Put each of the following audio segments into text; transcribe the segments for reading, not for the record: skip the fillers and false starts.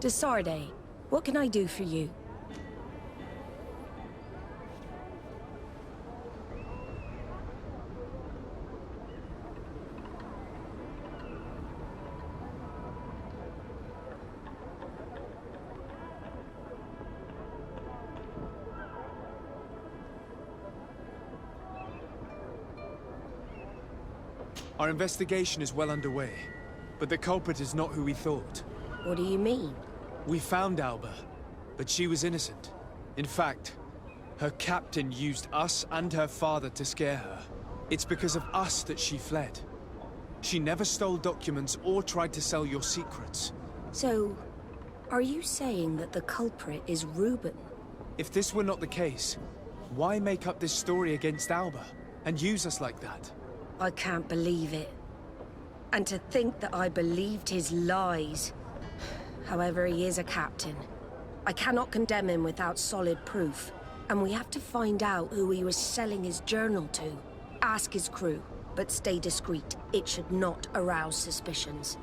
De Sardet, what can I do for you? Our investigation is well underway, but the culprit is not who we thought. What do you mean? We found Alba, but she was innocent. In fact, her captain used us and her father to scare her. It's because of us that she fled. She never stole documents or tried to sell your secrets. So, are you saying that the culprit is Reuben? If this were not the case, why make up this story against Alba and use us like that? I can't believe it. And to think that I believed his lies. However, he is a captain. I cannot condemn him without solid proof. And we have to find out who he was selling his journal to. Ask his crew, but stay discreet. It should not arouse suspicions.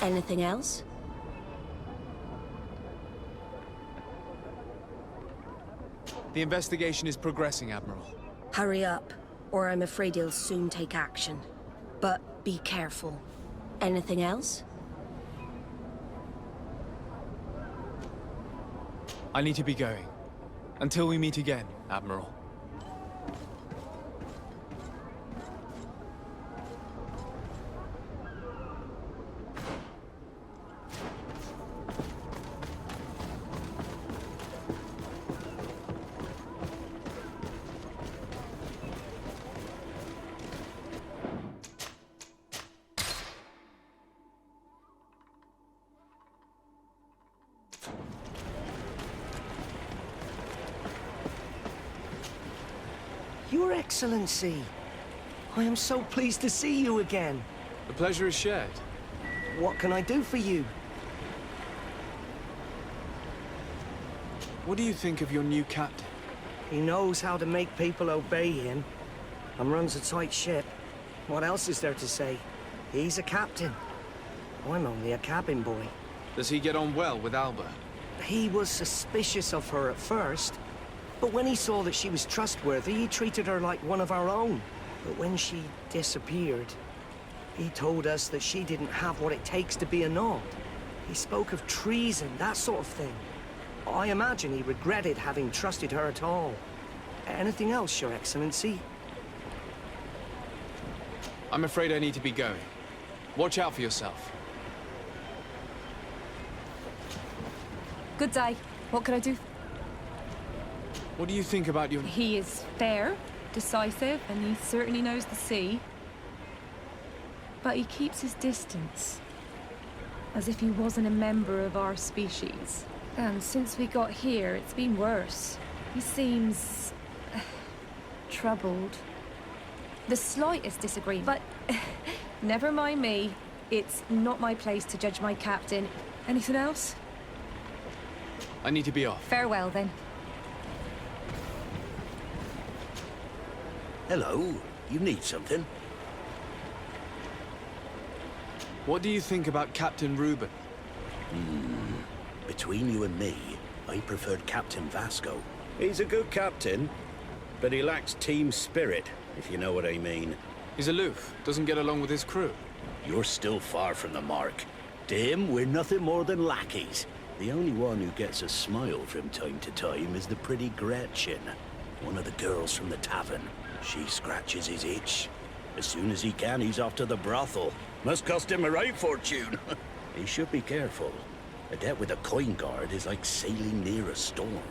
Anything else? The investigation is progressing, Admiral. Hurry up, or I'm afraid he'll soon take action. But be careful. Anything else? I need to be going. Until we meet again, Admiral. Your Excellency, I am so pleased to see you again. The pleasure is shared. What can I do for you? What do you think of your new captain? He knows how to make people obey him, and runs a tight ship. What else is there to say? He's a captain. I'm only a cabin boy. Does he get on well with Alba? He was suspicious of her at first, but when he saw that she was trustworthy, he treated her like one of our own. But when she disappeared, he told us that she didn't have what it takes to be a Nod. He spoke of treason, that sort of thing. I imagine he regretted having trusted her at all. Anything else, Your Excellency? I'm afraid I need to be going. Watch out for yourself. Good day. What can I do? What do you think about your... He is fair, decisive, and he certainly knows the sea. But he keeps his distance. As if he wasn't a member of our species. And since we got here, it's been worse. He seems... troubled. The slightest disagreement, but... never mind me. It's not my place to judge my captain. Anything else? I need to be off. Farewell, then. Hello. You need something? What do you think about Captain Reuben? Between you and me, I preferred Captain Vasco. He's a good captain, but he lacks team spirit, if you know what I mean. He's aloof, doesn't get along with his crew. You're still far from the mark. To him, we're nothing more than lackeys. The only one who gets a smile from time to time is the pretty Gretchen, one of the girls from the tavern. She scratches his itch. As soon as he can, he's off to the brothel. Must cost him a right fortune. He should be careful. A debt with a coin guard is like sailing near a storm.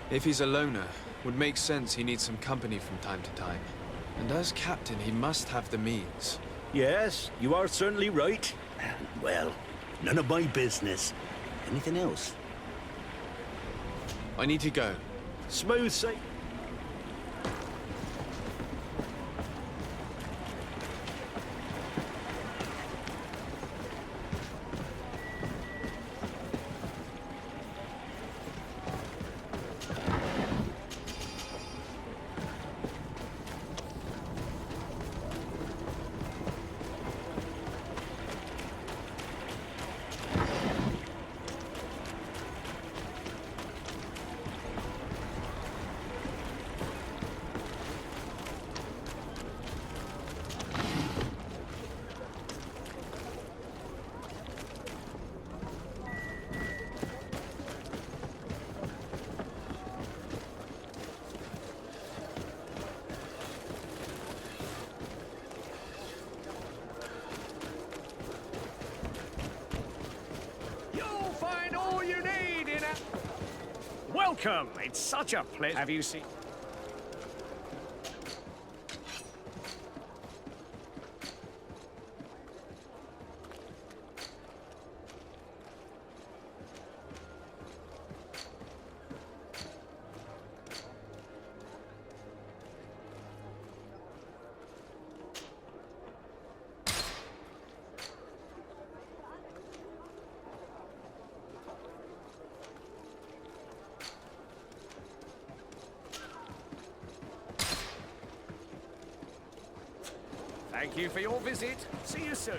If he's a loner, would make sense he needs some company from time to time. And as captain, he must have the means. Yes, you are certainly right. Well, none of my business. Anything else? I need to go. Smooth sailing. Welcome. It's such a pleasure. Have you seen? Thank you for your visit. See you soon.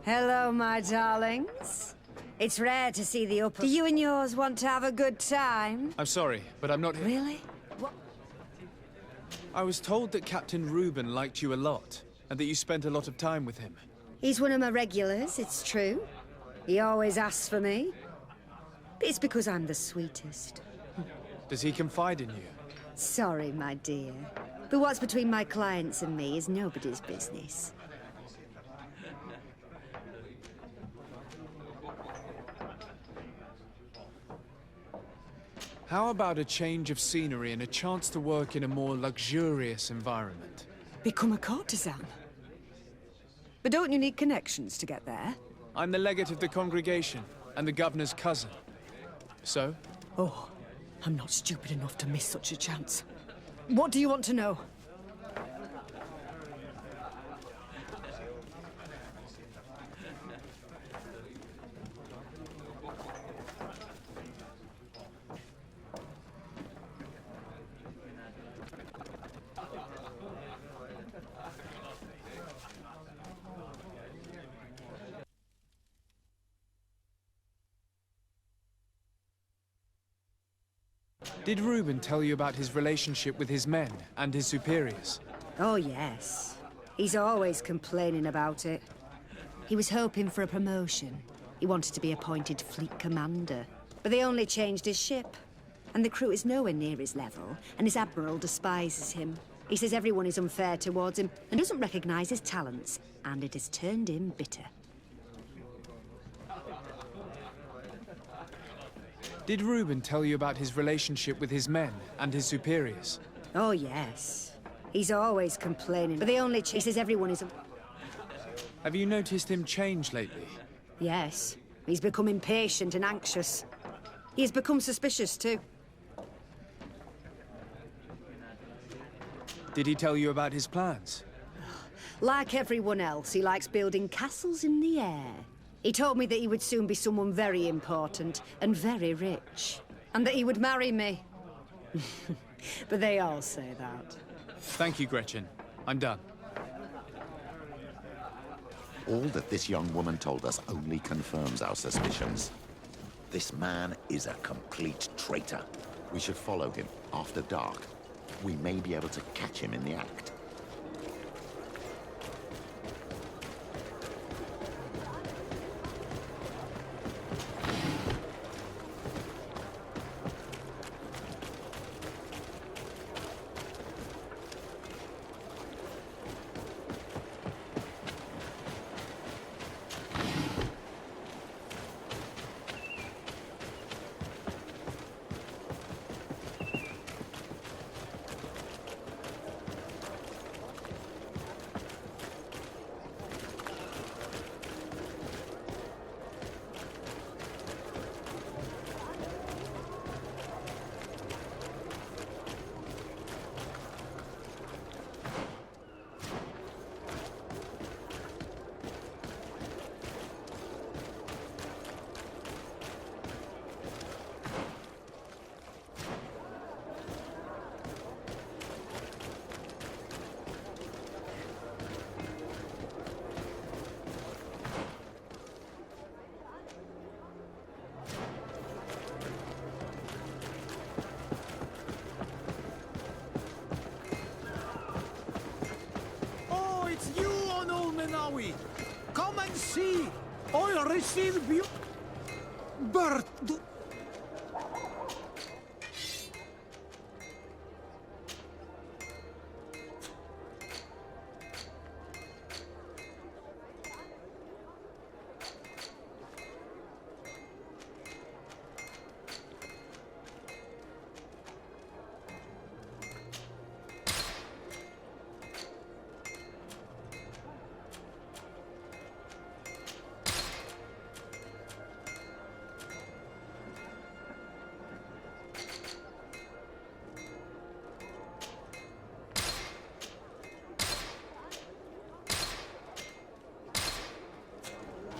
Hello, my darlings. It's rare to see the upper... Do you and yours want to have a good time? I'm sorry, but I'm not here. Really? What? I was told that Captain Reuben liked you a lot, and that you spent a lot of time with him. He's one of my regulars, it's true. He always asks for me. But it's because I'm the sweetest. Does he confide in you? Sorry, my dear. But what's between my clients and me is nobody's business. How about a change of scenery and a chance to work in a more luxurious environment? Become a courtesan? But don't you need connections to get there? I'm the legate of the congregation, and the governor's cousin. So? Oh, I'm not stupid enough to miss such a chance. What do you want to know? Did Reuben tell you about his relationship with his men and his superiors? Oh, yes. He's always complaining about it. He was hoping for a promotion. He wanted to be appointed fleet commander. But they only changed his ship. And the crew is nowhere near his level, and his admiral despises him. He says everyone is unfair towards him and doesn't recognize his talents, and it has turned him bitter. Did Reuben tell you about his relationship with his men and his superiors? Oh, yes. He's always complaining, but they only he says everyone is... Have you noticed him change lately? Yes. He's become impatient and anxious. He has become suspicious, too. Did he tell you about his plans? Like everyone else, he likes building castles in the air. He told me that he would soon be someone very important and very rich. And that he would marry me. But they all say that. Thank you, Gretchen. I'm done. All that this young woman told us only confirms our suspicions. This man is a complete traitor. We should follow him after dark. We may be able to catch him in the act. Come and see! I'll receive you. Bert.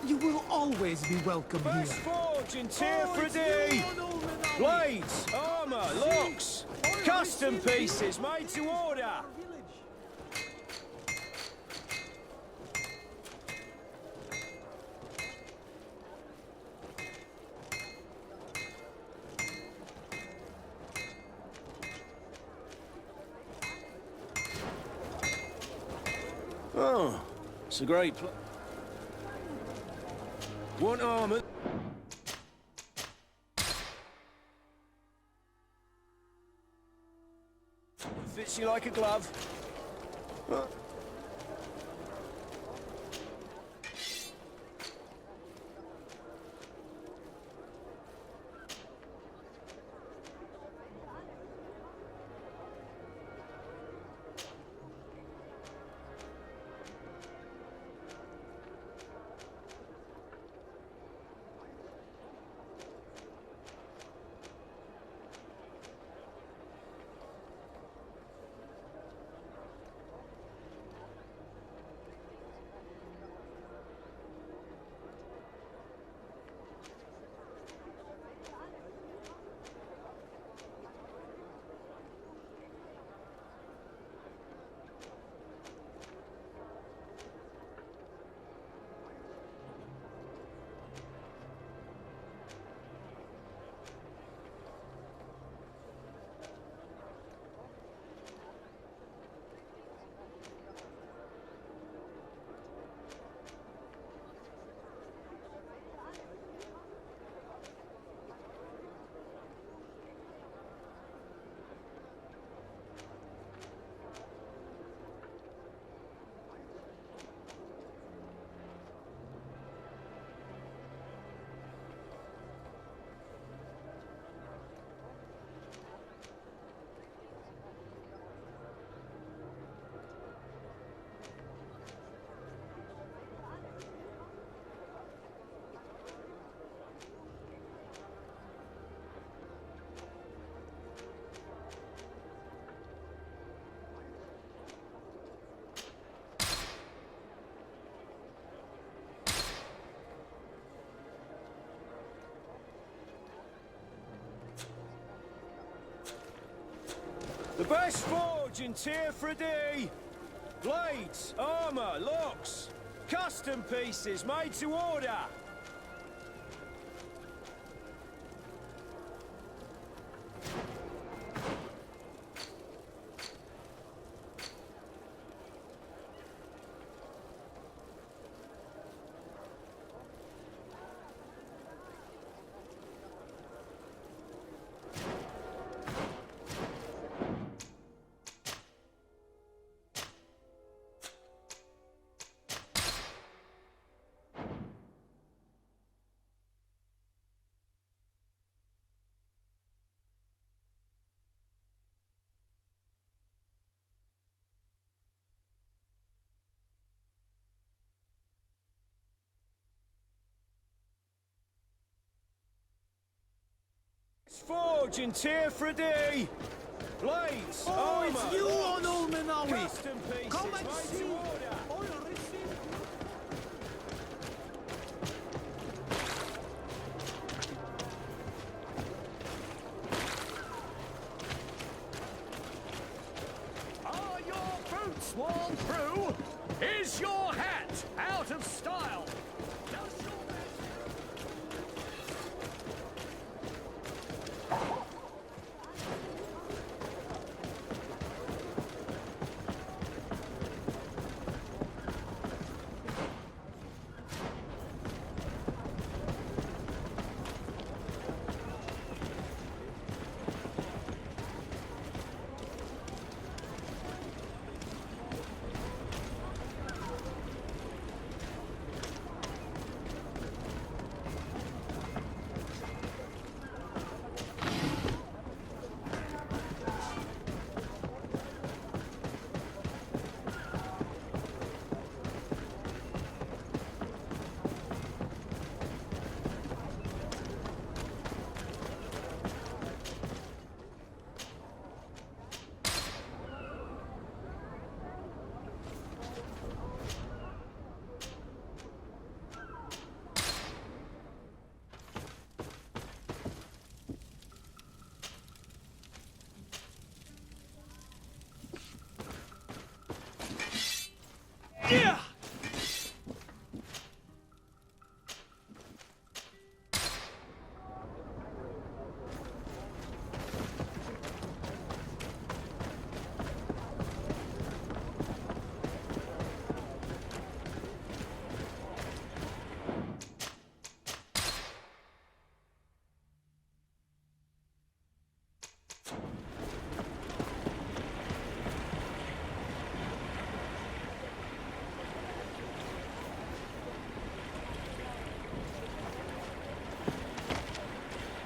You will always be welcome here. First forge in tier for D. Blades, armor, locks, custom pieces made to order. Oh, it's a great place. One armor. Fits you like a glove. The best forge in tier for D. Blades, armor, locks, Custom pieces made to order. Forge and tear for a day. Blades, Oh, armor, it's you on locks, Ulmenawi! custom pieces Come and made see! to order. Oil received. Are your boots worn through? Is your hat out of style? Does your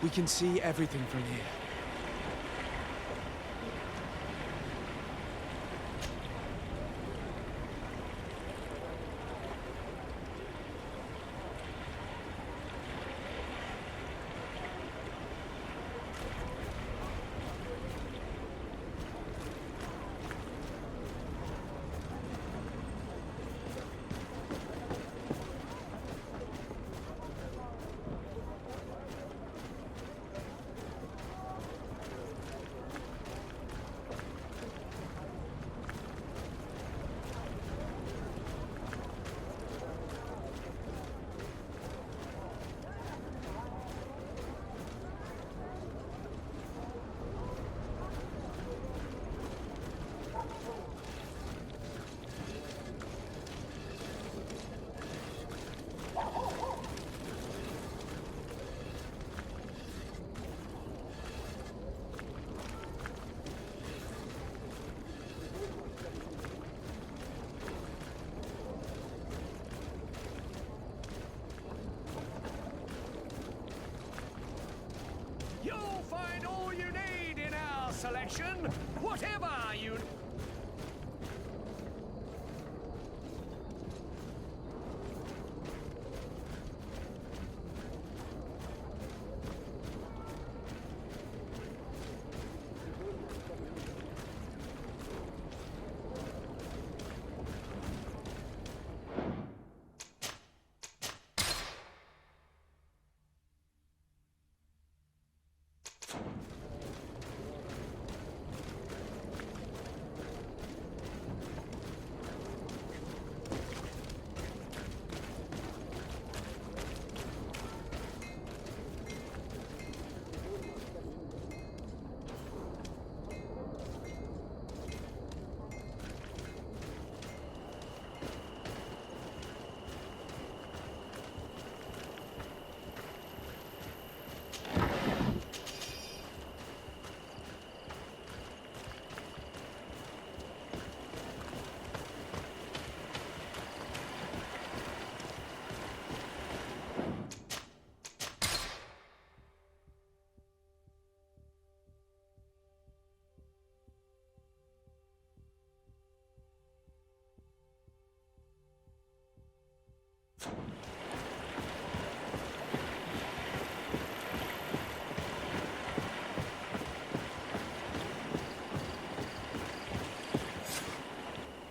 We can see everything from here. You'll find all you need in our selection, whatever you...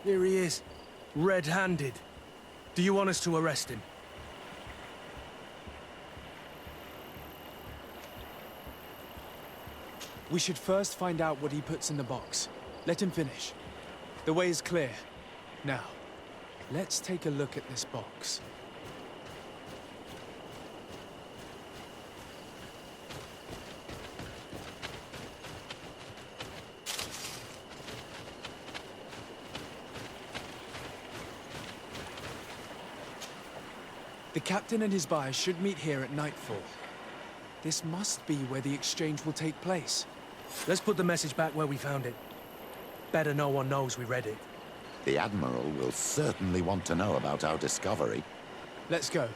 Here he is, red-handed. Do you want us to arrest him? We should first find out what he puts in the box. Let him finish. The way is clear. Now, let's take a look at this box. The captain and his buyer should meet here at nightfall. This must be where the exchange will take place. Let's put the message back where we found it. Better no one knows we read it. The Admiral will certainly want to know about our discovery. Let's go.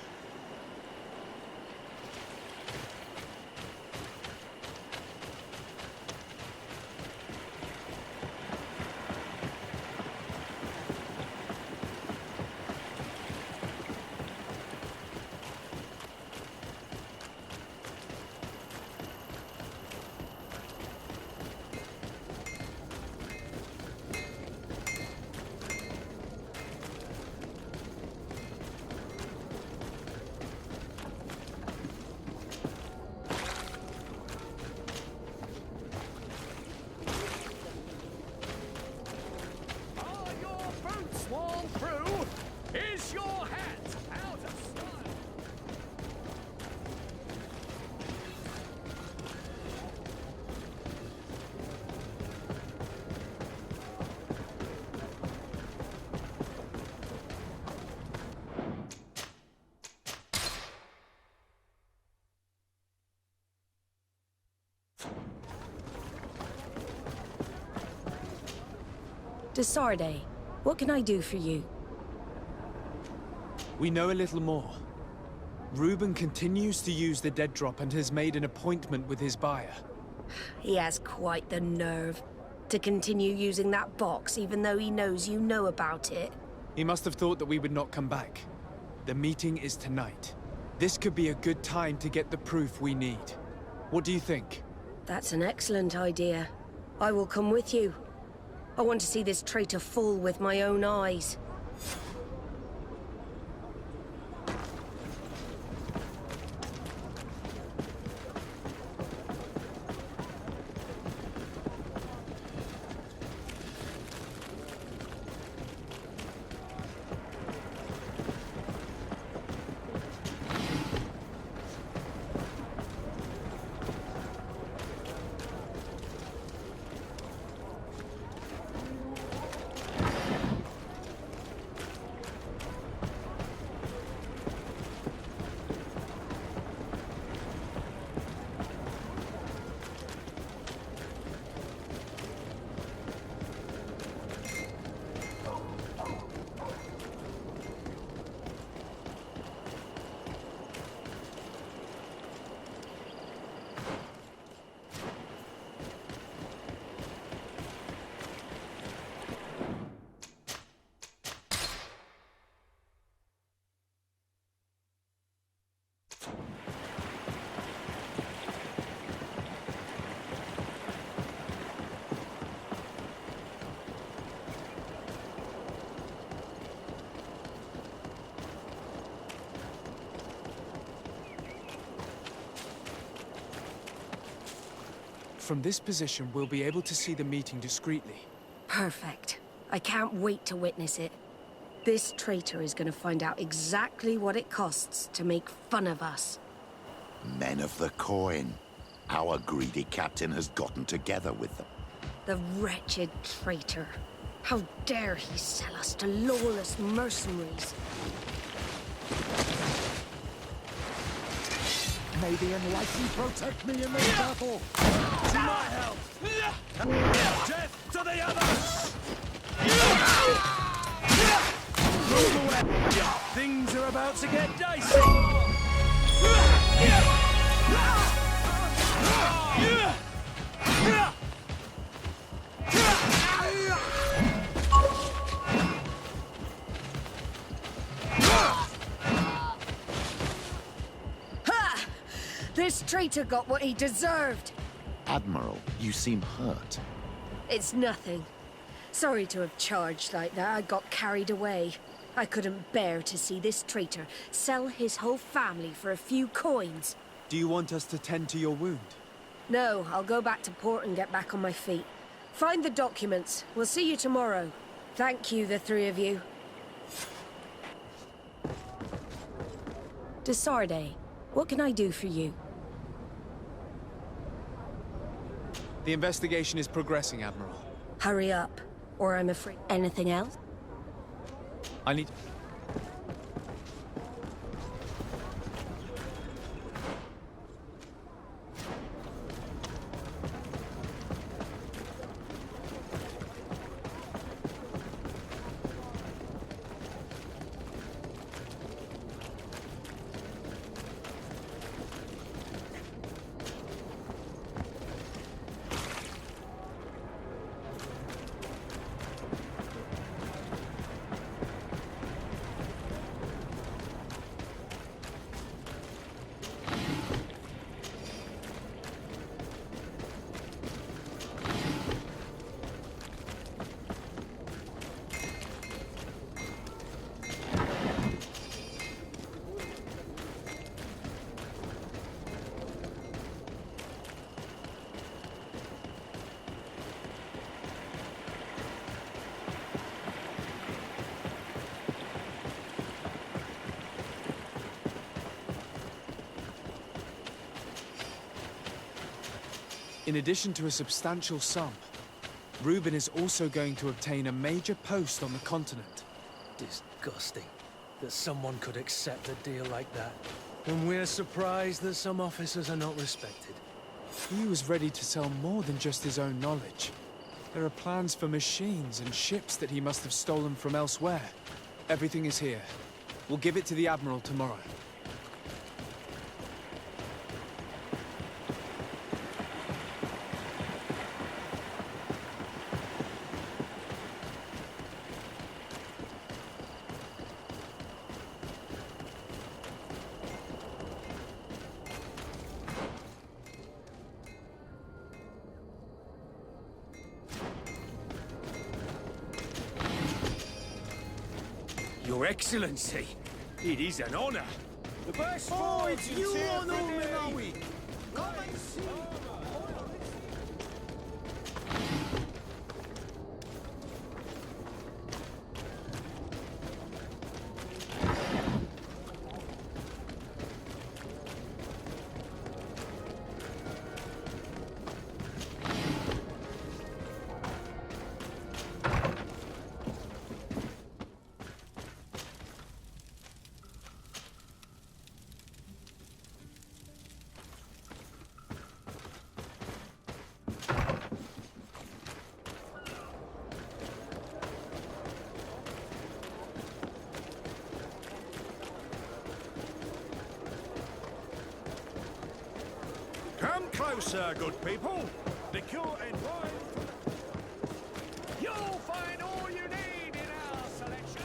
De Sardet, what can I do for you? We know a little more. Reuben continues to use the dead drop and has made an appointment with his buyer. He has quite the nerve to continue using that box even though he knows you know about it. He must have thought that we would not come back. The meeting is tonight. This could be a good time to get the proof we need. What do you think? That's an excellent idea. I will come with you. I want to see this traitor fall with my own eyes. From this position, we'll be able to see the meeting discreetly. Perfect. I can't wait to witness it. This traitor is going to find out exactly what it costs to make fun of us. Men of the coin. Our greedy captain has gotten together with them. The wretched traitor. How dare he sell us to lawless mercenaries? May the Enlightened protect me in this battle! To my help! Death to the others! Move away! Things are about to get dicey! This traitor got what he deserved. Admiral, you seem hurt. It's nothing. Sorry to have charged like that. I got carried away. I couldn't bear to see this traitor sell his whole family for a few coins. Do you want us to tend to your wound? No, I'll go back to port and get back on my feet. Find the documents. We'll see you tomorrow. Thank you, the three of you. Desarde, what can I do for you? The investigation is progressing, Admiral. Hurry up, or I'm afraid... Anything else? I need... In addition to a substantial sum, Reuben is also going to obtain a major post on the continent. Disgusting that someone could accept a deal like that. And we're surprised that some officers are not respected. He was ready to sell more than just his own knowledge. There are plans for machines and ships that he must have stolen from elsewhere. Everything is here. We'll give it to the Admiral tomorrow. Your Excellency, it is an honor. The best It's you, Onomenawi! Come and see! Come closer, good people. Liqueur and wine. You'll find all you need in our selection.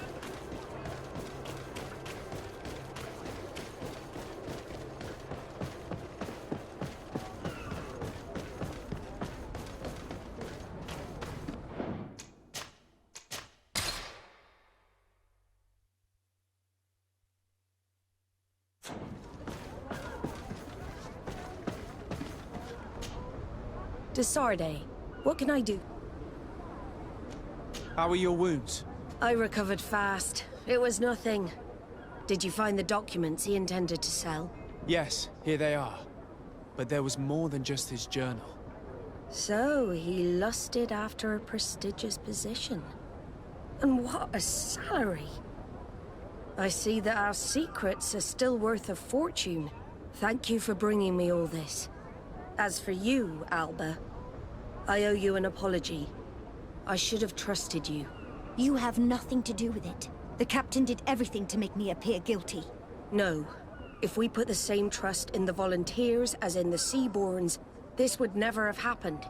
Desarde, what can I do? How are your wounds? I recovered fast. It was nothing. Did you find the documents he intended to sell? Yes, here they are. But there was more than just his journal. So, he lusted after a prestigious position. And what a salary! I see that our secrets are still worth a fortune. Thank you for bringing me all this. As for you, Alba, I owe you an apology. I should have trusted you. You have nothing to do with it. The captain did everything to make me appear guilty. No. If we put the same trust in the volunteers as in the Seaborns, this would never have happened.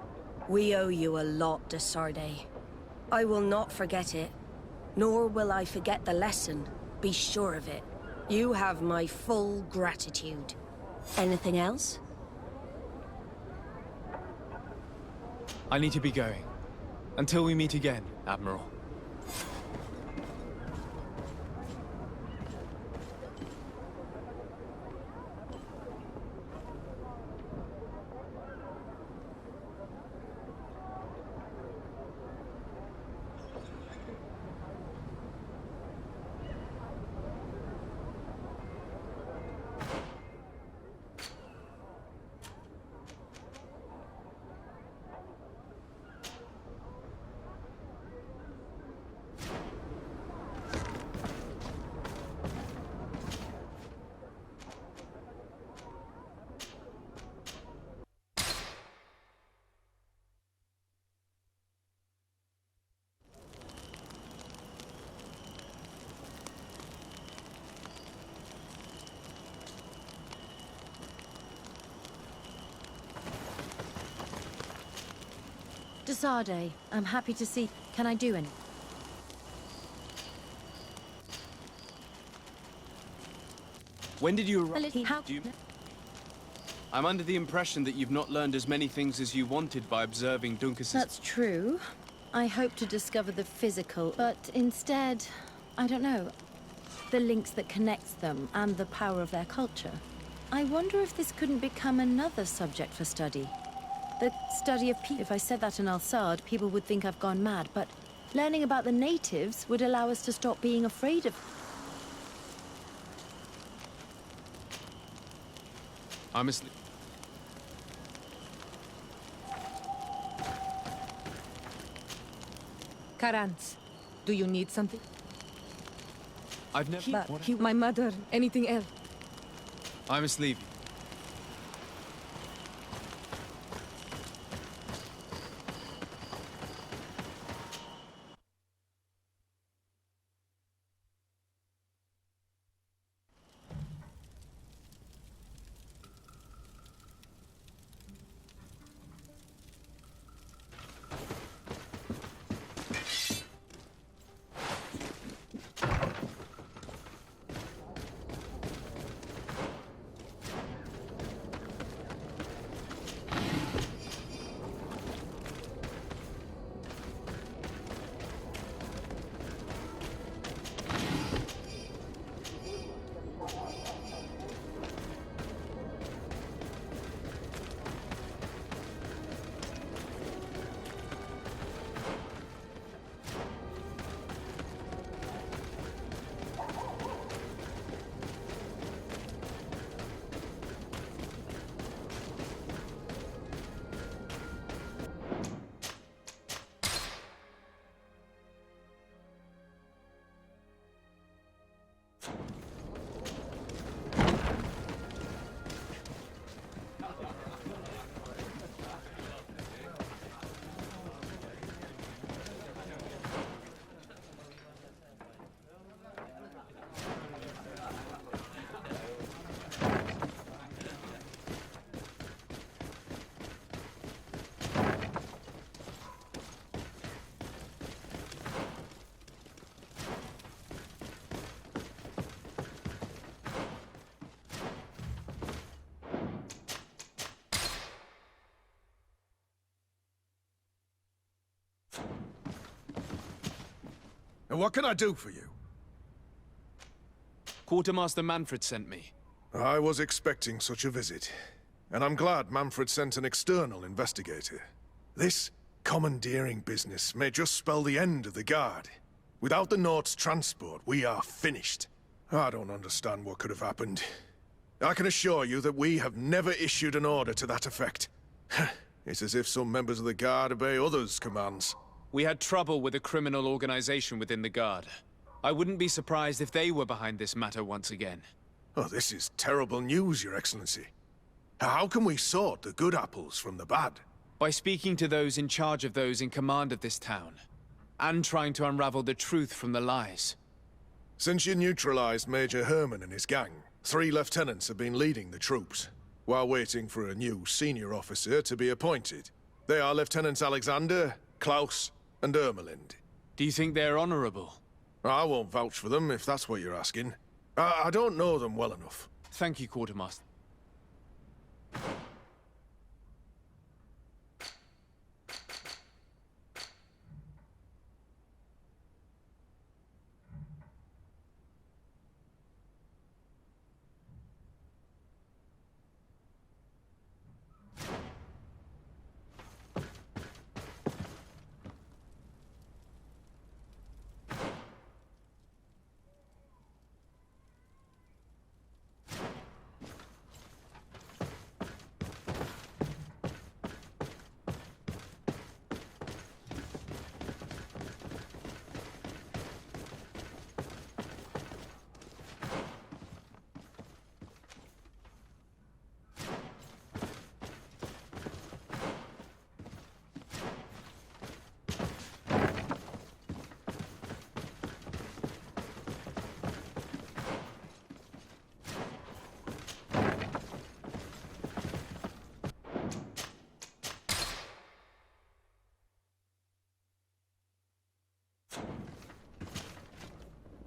We owe you a lot, Desarde. I will not forget it. Nor will I forget the lesson. Be sure of it. You have my full gratitude. Anything else? I need to be going. Until we meet again. Admiral. Desade, I'm happy to see. Can I do any? When did you arrive? How? I'm under the impression that you've not learned as many things as you wanted by observing Duncas's... That's true. I hope to discover the physical, but instead, I don't know, the links that connects them and the power of their culture. I wonder if this couldn't become another subject for study. The study of people. If I said that in Al-Sad, people would think I've gone mad, but learning about the natives would allow us to stop being afraid of... I'm asleep. Karans, do you need something? I've never... My mother, anything else? I must leave you. And what can I do for you? Quartermaster Manfred sent me. I was expecting such a visit. And I'm glad Manfred sent an external investigator. This commandeering business may just spell the end of the Guard. Without the Nord's transport, we are finished. I don't understand what could have happened. I can assure you that we have never issued an order to that effect. It's as if some members of the Guard obey others' commands. We had trouble with a criminal organization within the Guard. I wouldn't be surprised if they were behind this matter once again. Oh, this is terrible news, Your Excellency. How can we sort the good apples from the bad? By speaking to those in charge of those in command of this town, and trying to unravel the truth from the lies. Since you neutralized Major Herman and his gang, 3 lieutenants have been leading the troops, while waiting for a new senior officer to be appointed. They are Lieutenants Alexander, Klaus, and Ermelind. Do you think they're honorable? I won't vouch for them, if that's what you're asking. I don't know them well enough. Thank you, Quartermaster.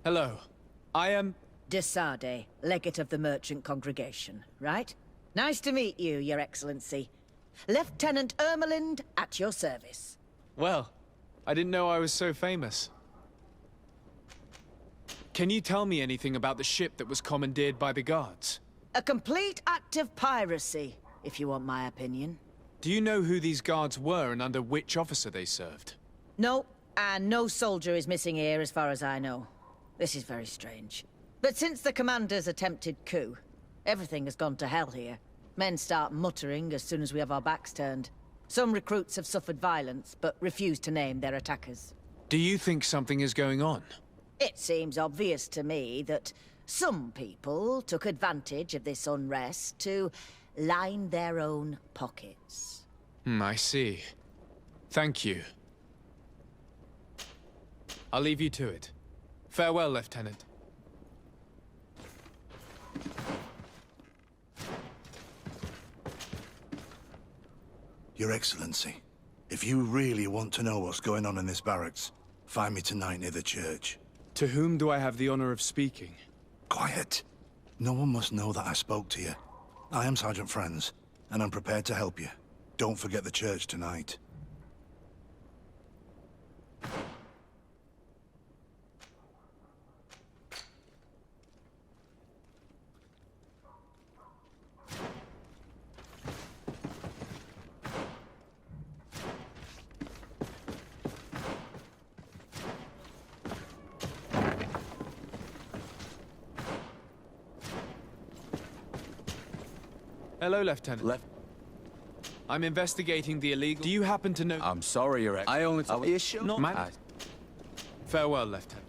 Hello. I am... Desade, legate of the merchant congregation, right? Nice to meet you, Your Excellency. Lieutenant Ermelind, at your service. Well, I didn't know I was so famous. Can you tell me anything about the ship that was commandeered by the guards? A complete act of piracy, if you want my opinion. Do you know who these guards were and under which officer they served? No, and no soldier is missing here as far as I know. This is very strange. But since the commander's attempted coup, everything has gone to hell here. Men start muttering as soon as we have our backs turned. Some recruits have suffered violence, but refuse to name their attackers. Do you think something is going on? It seems obvious to me that some people took advantage of this unrest to line their own pockets. I see. Thank you. I'll leave you to it. Farewell, Lieutenant. Your Excellency, if you really want to know what's going on in this barracks, find me tonight near the church. To whom do I have the honor of speaking? Quiet. No one must know that I spoke to you. I am Sergeant Franz, and I'm prepared to help you. Don't forget the church tonight. Hello, Lieutenant. I'm investigating the illegal... Do you happen to know... I'm sorry, Your Excellency. I only... Are you sure? Not... Farewell, Lieutenant.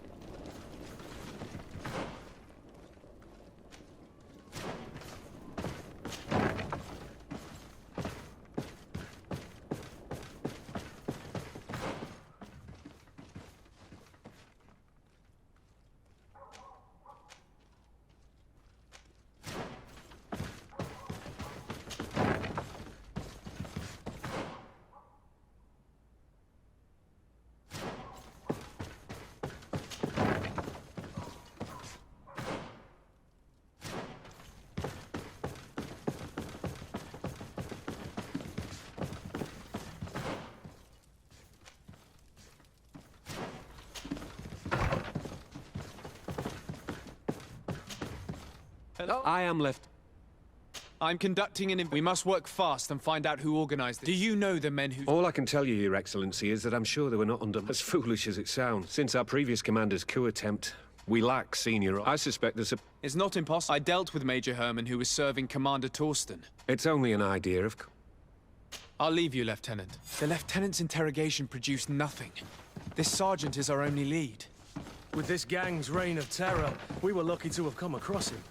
Hello? I am left. I'm conducting an... We must work fast and find out who organized it. Do you know the men who... All I can tell you, Your Excellency, is that I'm sure they were not under... As foolish as it sounds. Since our previous commander's coup attempt, we lack senior... I suspect there's a... It's not impossible. I dealt with Major Herman, who was serving Commander Torsten. It's only an idea of... I'll leave you, Lieutenant. The Lieutenant's interrogation produced nothing. This sergeant is our only lead. With this gang's reign of terror, we were lucky to have come across him.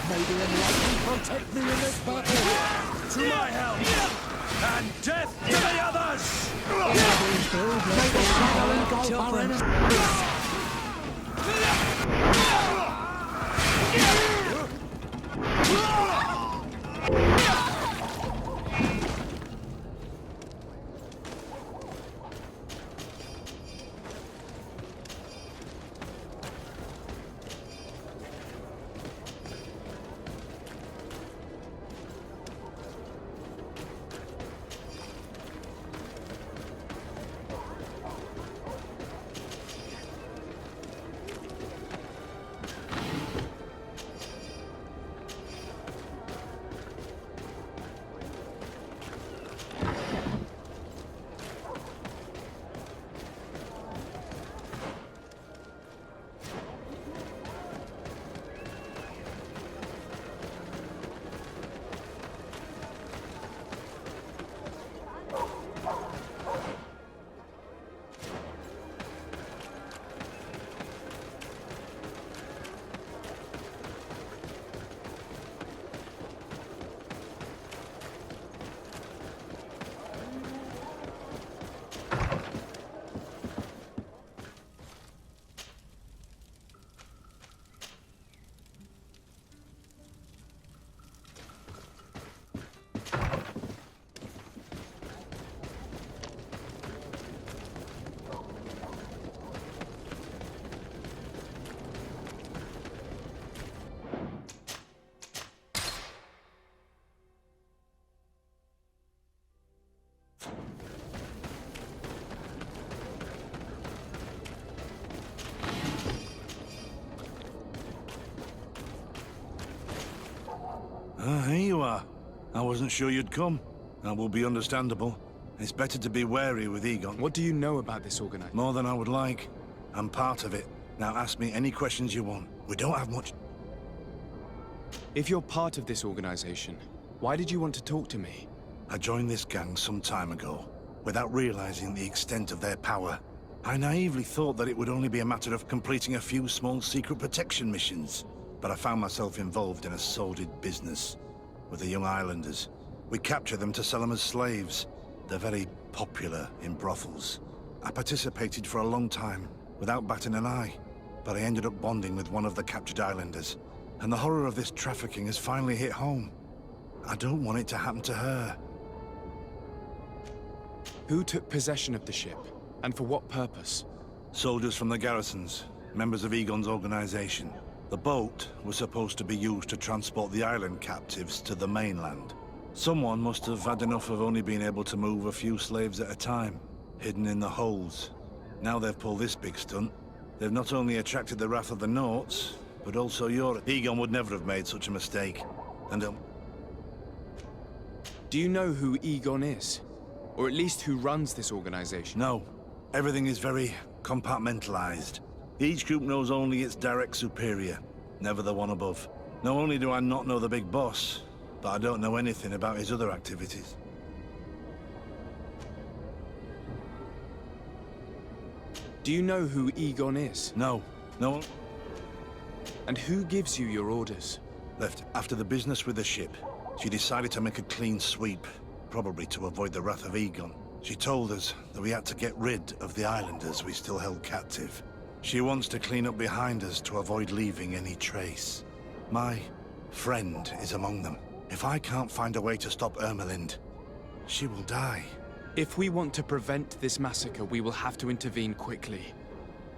May the enlightened protect me in this battle! To my help! And death to the others! May the shadow engulf our enemies! I wasn't sure you'd come. That will be understandable. It's better to be wary with Egon. What do you know about this organization? More than I would like. I'm part of it. Now ask me any questions you want. We don't have much... If you're part of this organization, why did you want to talk to me? I joined this gang some time ago, without realizing the extent of their power. I naively thought that it would only be a matter of completing a few small secret protection missions. But I found myself involved in a sordid business with the young islanders. We capture them to sell them as slaves. They're very popular in brothels. I participated for a long time, without batting an eye. But I ended up bonding with one of the captured islanders. And the horror of this trafficking has finally hit home. I don't want it to happen to her. Who took possession of the ship? And for what purpose? Soldiers from the garrisons, members of Egon's organization. The boat was supposed to be used to transport the island captives to the mainland. Someone must have had enough of only being able to move a few slaves at a time, hidden in the holds. Now they've pulled this big stunt. They've not only attracted the wrath of the Norts, but also Europe. Egon would never have made such a mistake. And do you know who Egon is? Or at least who runs this organization? No. Everything is very compartmentalized. Each group knows only its direct superior, never the one above. Not only do I not know the big boss, but I don't know anything about his other activities. Do you know who Egon is? No. No. And who gives you your orders? Left after the business with the ship. She decided to make a clean sweep, probably to avoid the wrath of Egon. She told us that we had to get rid of the islanders we still held captive. She wants to clean up behind us to avoid leaving any trace. My friend is among them. If I can't find a way to stop Ermelind, she will die. If we want to prevent this massacre, we will have to intervene quickly.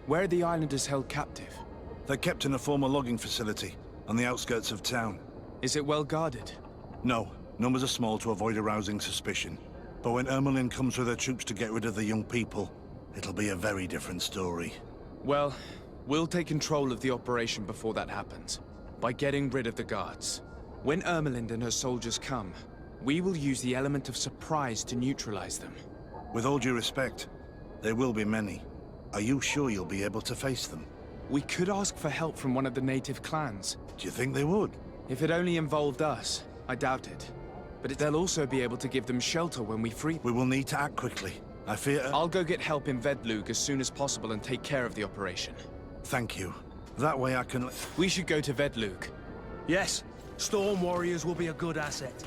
Where are the islanders held captive? They're kept in a former logging facility on the outskirts of town. Is it well guarded? No. Numbers are small to avoid arousing suspicion. But when Ermelin comes with her troops to get rid of the young people, it'll be a very different story. Well, we'll take control of the operation before that happens, by getting rid of the guards. When Ermelind and her soldiers come, we will use the element of surprise to neutralize them. With all due respect, there will be many. Are you sure you'll be able to face them? We could ask for help from one of the native clans. Do you think they would? If it only involved us, I doubt it. But they'll also be able to give them shelter when we free them. We will need to act quickly. I fear... I'll go get help in Vedlug as soon as possible and take care of the operation. Thank you. That way I can... We should go to Vedlug. Yes. Storm Warriors will be a good asset.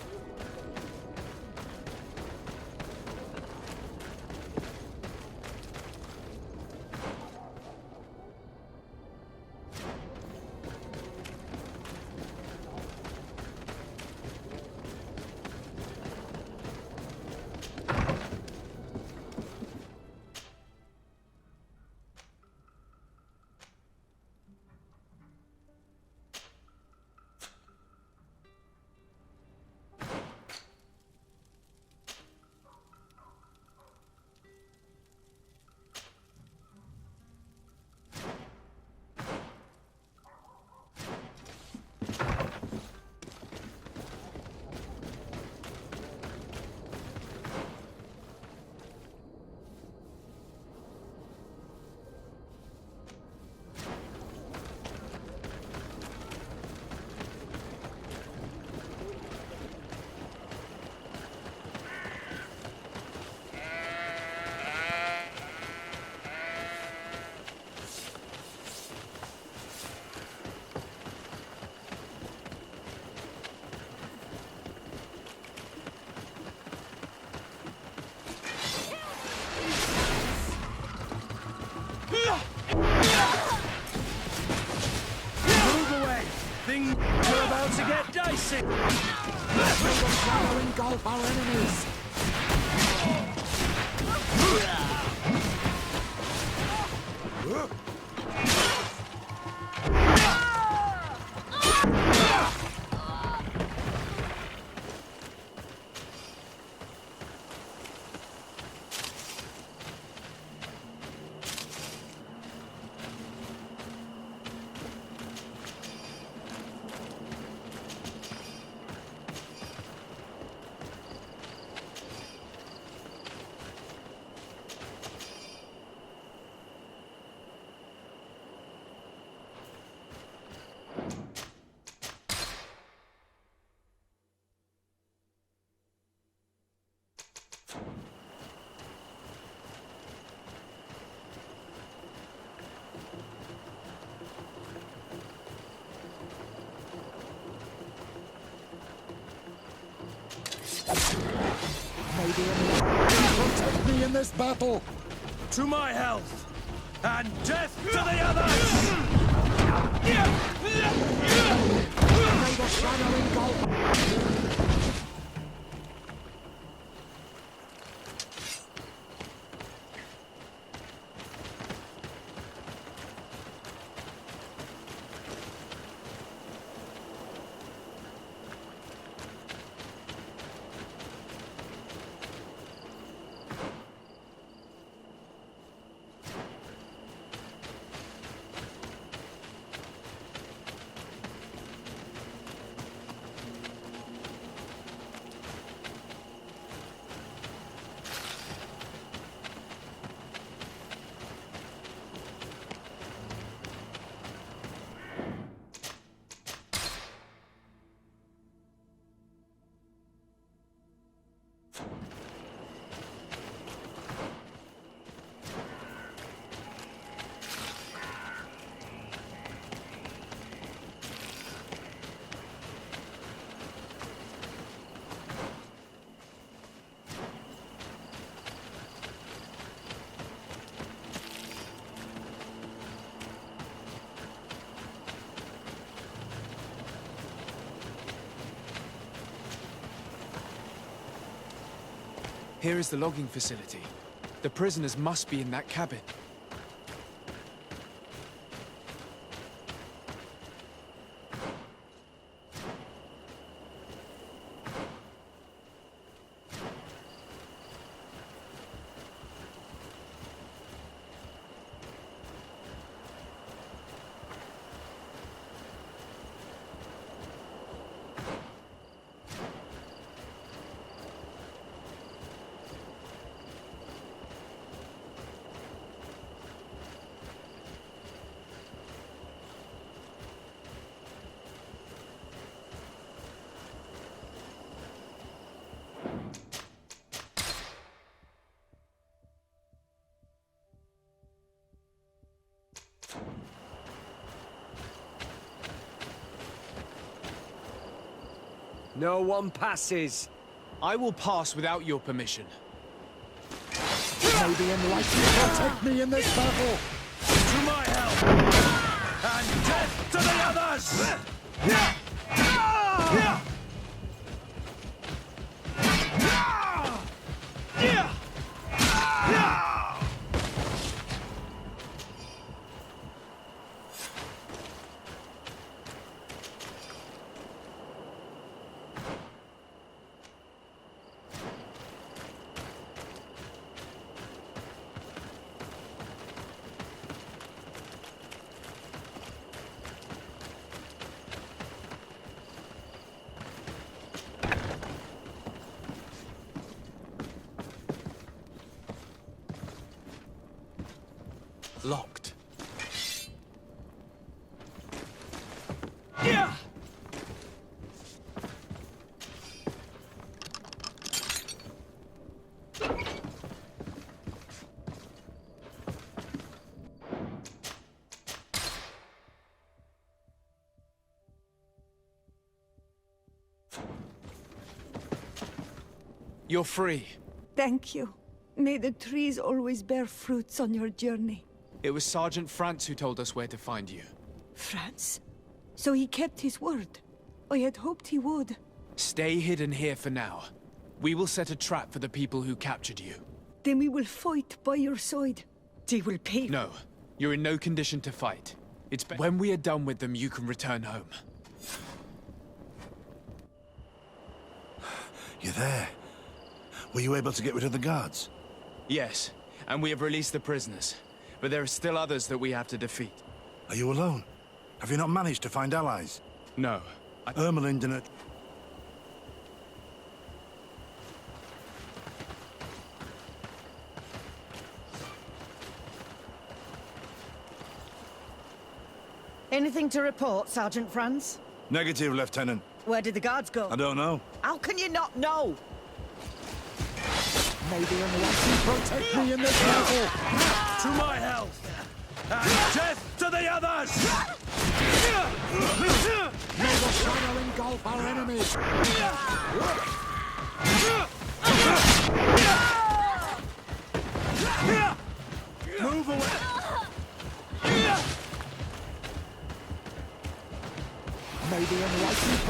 Things are about to get dicey! We'll engulf our enemies! May the enlightenment protect me in this battle. To my health, and death to the others! May the shadow engulf... Here is the logging facility. The prisoners must be in that cabin. No one passes. I will pass without your permission. May the enlightenment protect me in this battle. To my help, and death to the others! Locked. You're free. Thank you. May the trees always bear fruits on your journey. It was Sergeant Franz who told us where to find you. Franz? So he kept his word. I had hoped he would. Stay hidden here for now. We will set a trap for the people who captured you. Then we will fight by your side. They will pay. No, you're in no condition to fight. When we are done with them, you can return home. You're there. Were you able to get rid of the guards? Yes, and we have released the prisoners. But there are still others that we have to defeat. Are you alone? Have you not managed to find allies? No. Ermelind and Anything to report, Sergeant Franz? Negative, Lieutenant. Where did the guards go? I don't know. How can you not know? May the enlightenment protect me in this battle. To my health, and death to the others! May the shadow engulf our enemies!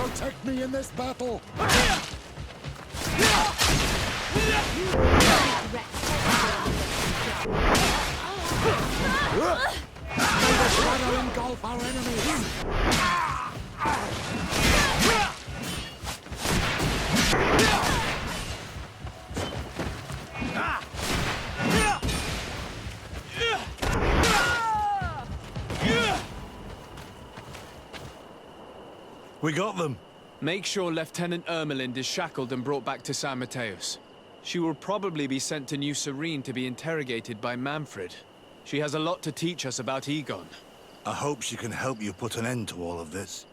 protect me in this battle! May the shadow engulf our enemies! We got them. Make sure Lieutenant Ermelind is shackled and brought back to San Mateus. She will probably be sent to New Serene to be interrogated by Manfred. She has a lot to teach us about Egon. I hope she can help you put an end to all of this.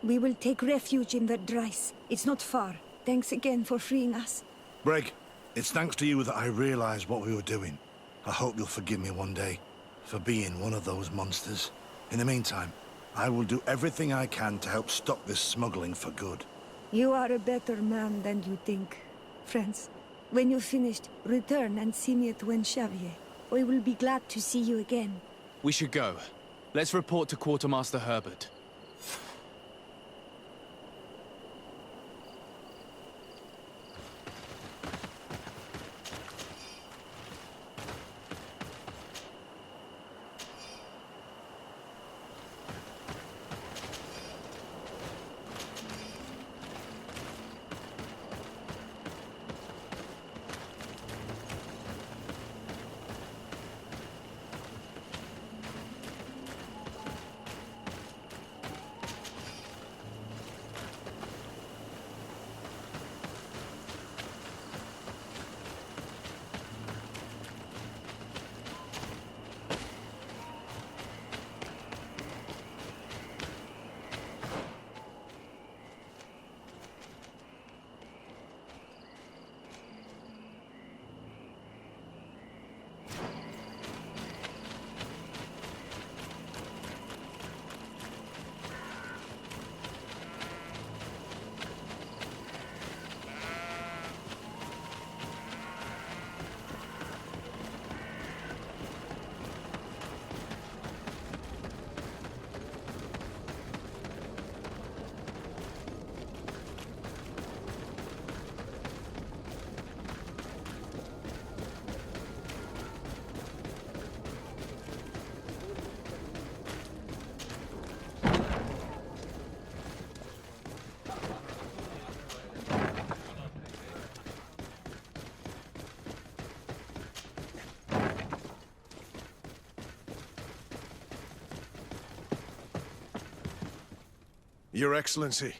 We will take refuge in Verdrice. It's not far. Thanks again for freeing us. Breg, it's thanks to you that I realized what we were doing. I hope you'll forgive me one day for being one of those monsters. In the meantime, I will do everything I can to help stop this smuggling for good. You are a better man than you think. Friends, when you're finished, return and see me at Wenxavier. We will be glad to see you again. We should go. Let's report to Quartermaster Herbert. Your Excellency,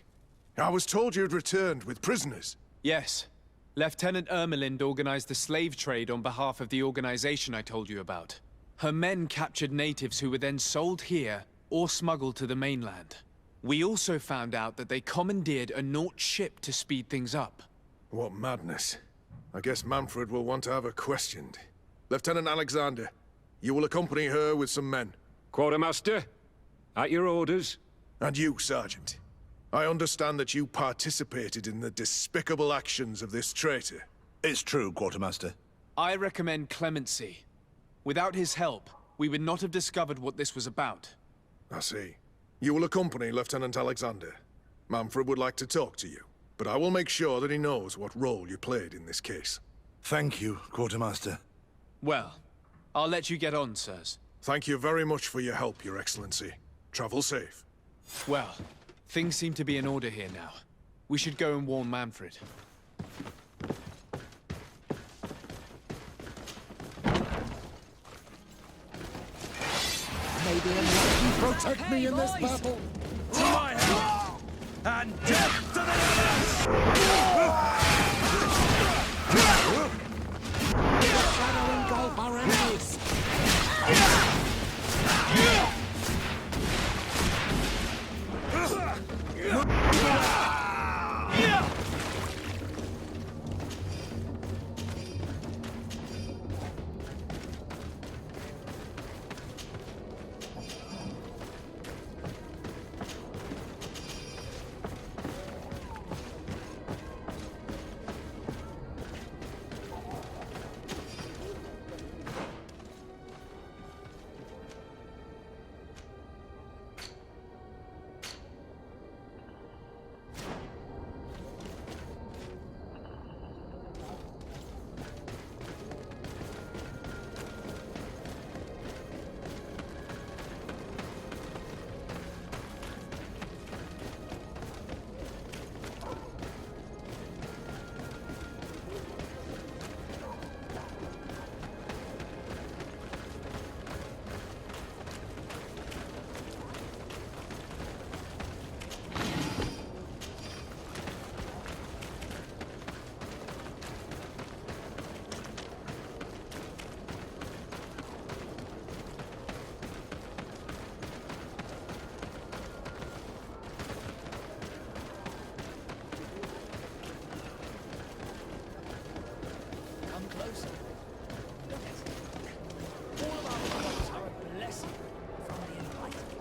I was told you'd returned with prisoners. Yes. Lieutenant Ermelind organized the slave trade on behalf of the organization I told you about. Her men captured natives who were then sold here or smuggled to the mainland. We also found out that they commandeered a Nort ship to speed things up. What madness. I guess Manfred will want to have her questioned. Lieutenant Alexander, you will accompany her with some men. Quartermaster, at your orders. And you, Sergeant. I understand that you participated in the despicable actions of this traitor. It's true, Quartermaster. I recommend clemency. Without his help, we would not have discovered what this was about. I see. You will accompany Lieutenant Alexander. Manfred would like to talk to you, but I will make sure that he knows what role you played in this case. Thank you, Quartermaster. Well, I'll let you get on, sirs. Thank you very much for your help, Your Excellency. Travel safe. Well, things seem to be in order here now. We should go and warn Manfred. May the Enlightened protect me in this battle! To my help! And death to the May the shadow engulf our enemies! closer. Look at it. All of our lives are a blessing from the Enlightenment.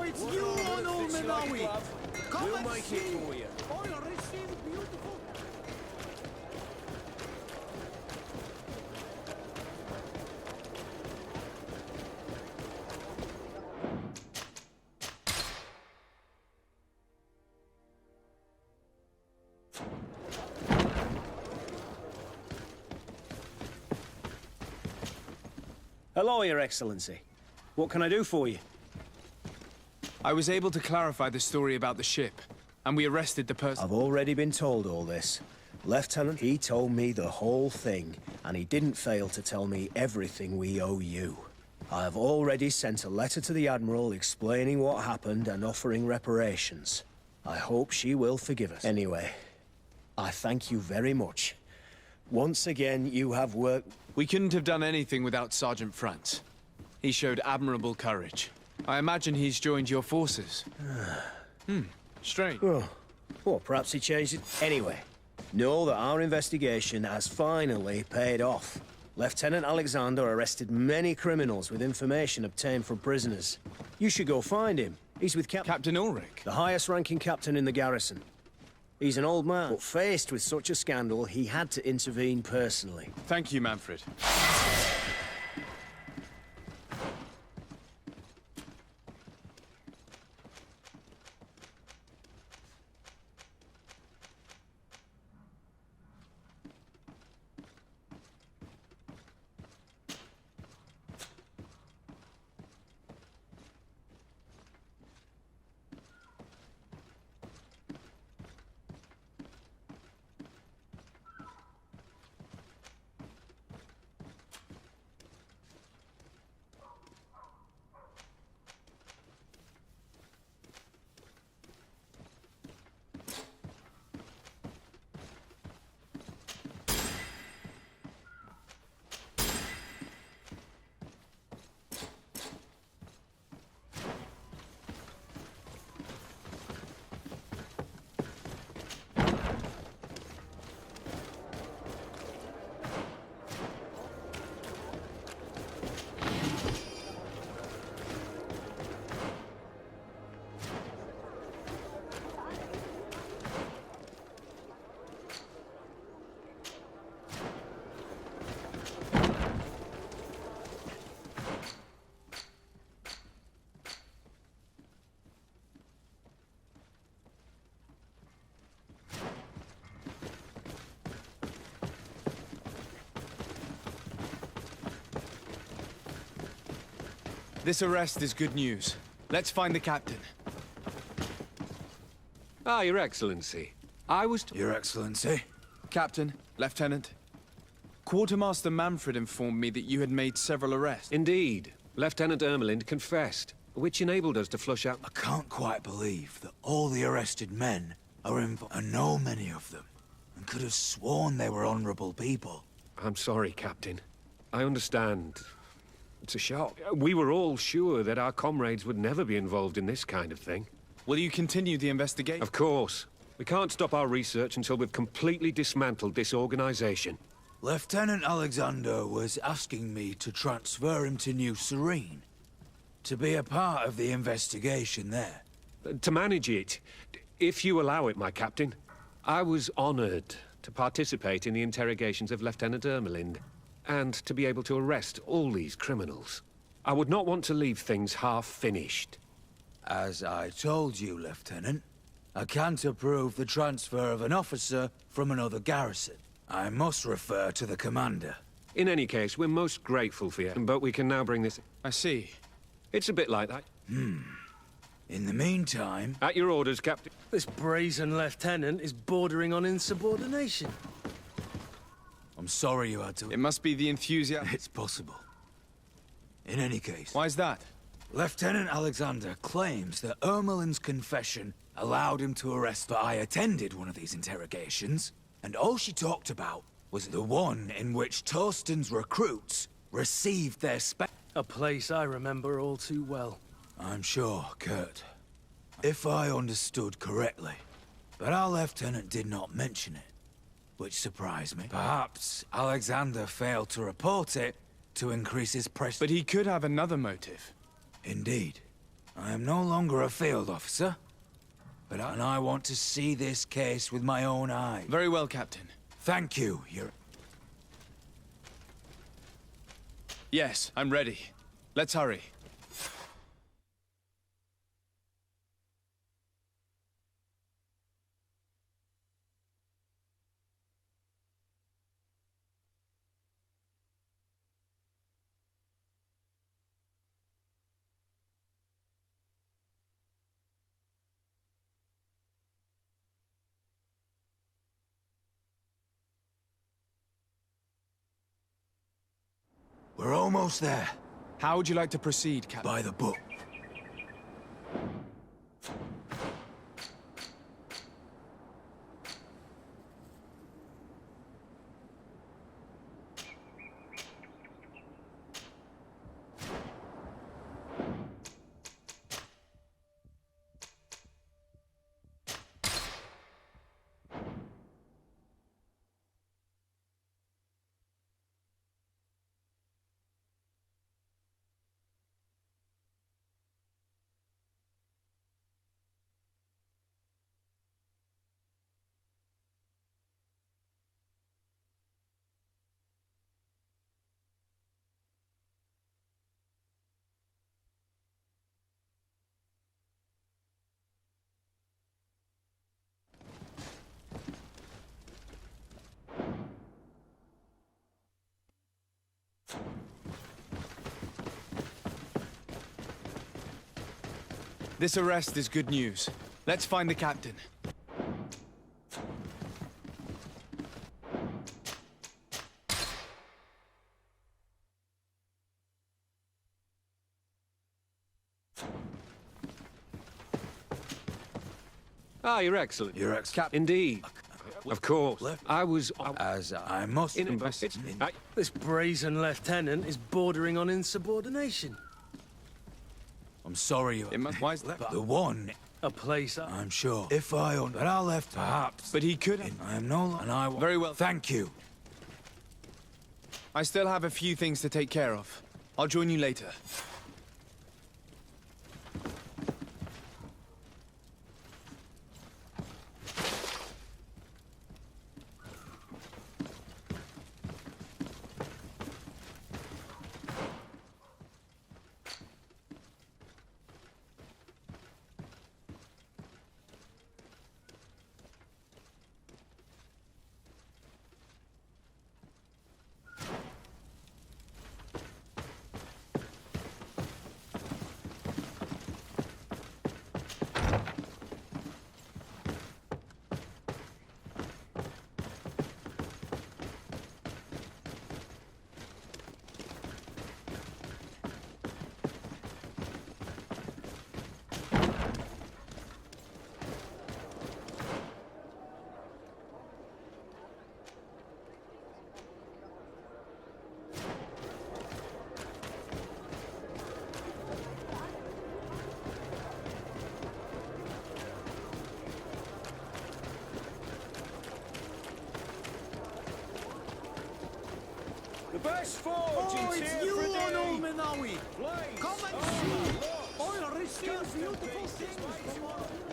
It's you on Old Menawi! Come We'll and make see! it for you. Oh, you'll receive beautiful... Hello, Your Excellency. What can I do for you? I was able to clarify the story about the ship, and we arrested the person. I've already been told all this. Lieutenant, he told me the whole thing, and he didn't fail to tell me everything we owe you. I have already sent a letter to the Admiral explaining what happened and offering reparations. I hope she will forgive us. Anyway, I thank you very much. Once again, you have worked... We couldn't have done anything without Sergeant Frantz. He showed admirable courage. I imagine he's joined your forces. Strange. Oh, well, perhaps he changed it. Anyway, know that our investigation has finally paid off. Lieutenant Alexander arrested many criminals with information obtained from prisoners. You should go find him. He's with Captain Ulrich, the highest-ranking captain in the garrison. He's an old man, but faced with such a scandal, he had to intervene personally. Thank you, Manfred. This arrest is good news. Let's find the captain. Ah, Your Excellency. I was... Your Excellency? Captain, Lieutenant. Quartermaster Manfred informed me that you had made several arrests. Indeed. Lieutenant Ermelind confessed. which enabled us to flush out... I can't quite believe that all the arrested men are involved. I know many of them, and could have sworn they were honorable people. I'm sorry, Captain. I understand. It's a shock. We were all sure that our comrades would never be involved in this kind of thing. Will you continue the investigation? Of course. We can't stop our research until we've completely dismantled this organization. Lieutenant Alexander was asking me to transfer him to New Serene, to be a part of the investigation there. To manage it, if you allow it, my captain. I was honored to participate in the interrogations of Lieutenant Ermelind, and to be able to arrest all these criminals. I would not want to leave things half-finished. As I told you, Lieutenant, I can't approve the transfer of an officer from another garrison. I must refer to the commander. In any case, we're most grateful for you, but we can now bring this... I see. It's a bit like that. In the meantime... At your orders, Captain. This brazen lieutenant is bordering on insubordination. I'm sorry you had to... It must be the enthusiasm. It's possible. In any case... Why is that? Lieutenant Alexander claims that Ermelin's confession allowed him to arrest, but I attended one of these interrogations, and all she talked about was the one in which Torsten's recruits received their A place I remember all too well. I'm sure, Kurt. If I understood correctly. But our lieutenant did not mention it, which surprised me. Perhaps Alexander failed to report it to increase his prestige. But he could have another motive. Indeed. I am no longer a field officer, but I want to see this case with my own eyes. Very well, Captain. Thank you, Yes, I'm ready. Let's hurry. We're almost there. How would you like to proceed, Captain? By the book. This arrest is good news. Let's find the captain. Ah, Your Excellency. Your Excellency. Indeed. Of course. I was... As I must... This brazen lieutenant is bordering on insubordination. I'm sorry, Why is that? The one... A place I'm sure. If I own... But I left, perhaps. But he could have... I am no... And I... Very well. Thank you. I still have a few things to take care of. I'll join you later. best forge Oh, in it's Tyr you, Freddy. Lord Menawi! Blaze, Come and armor, see! locks, I'll reveal custom beautiful pieces things made to tomorrow. order.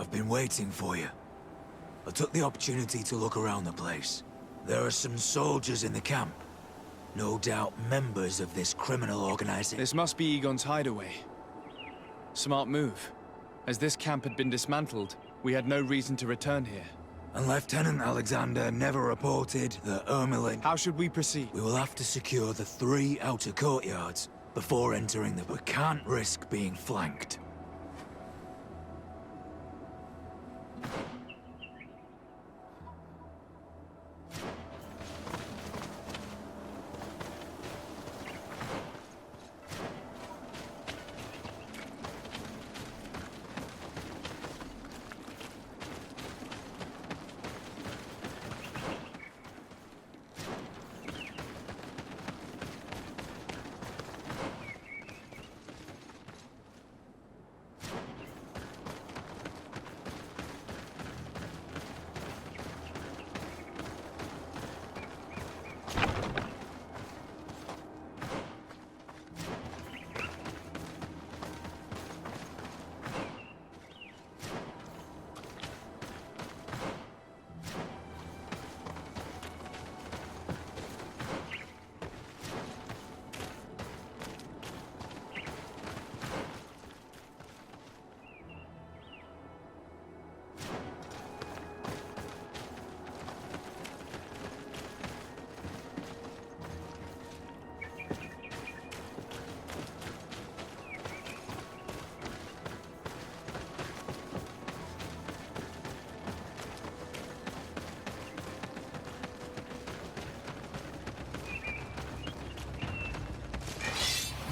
I've been waiting for you. I took the opportunity to look around the place. There are some soldiers in the camp. No doubt members of this criminal organization. This must be Egon's hideaway. Smart move. As this camp had been dismantled, we had no reason to return here. And Lieutenant Alexander never reported the Ermelin. How should we proceed? We will have to secure the 3 outer courtyards before entering them. We can't risk being flanked.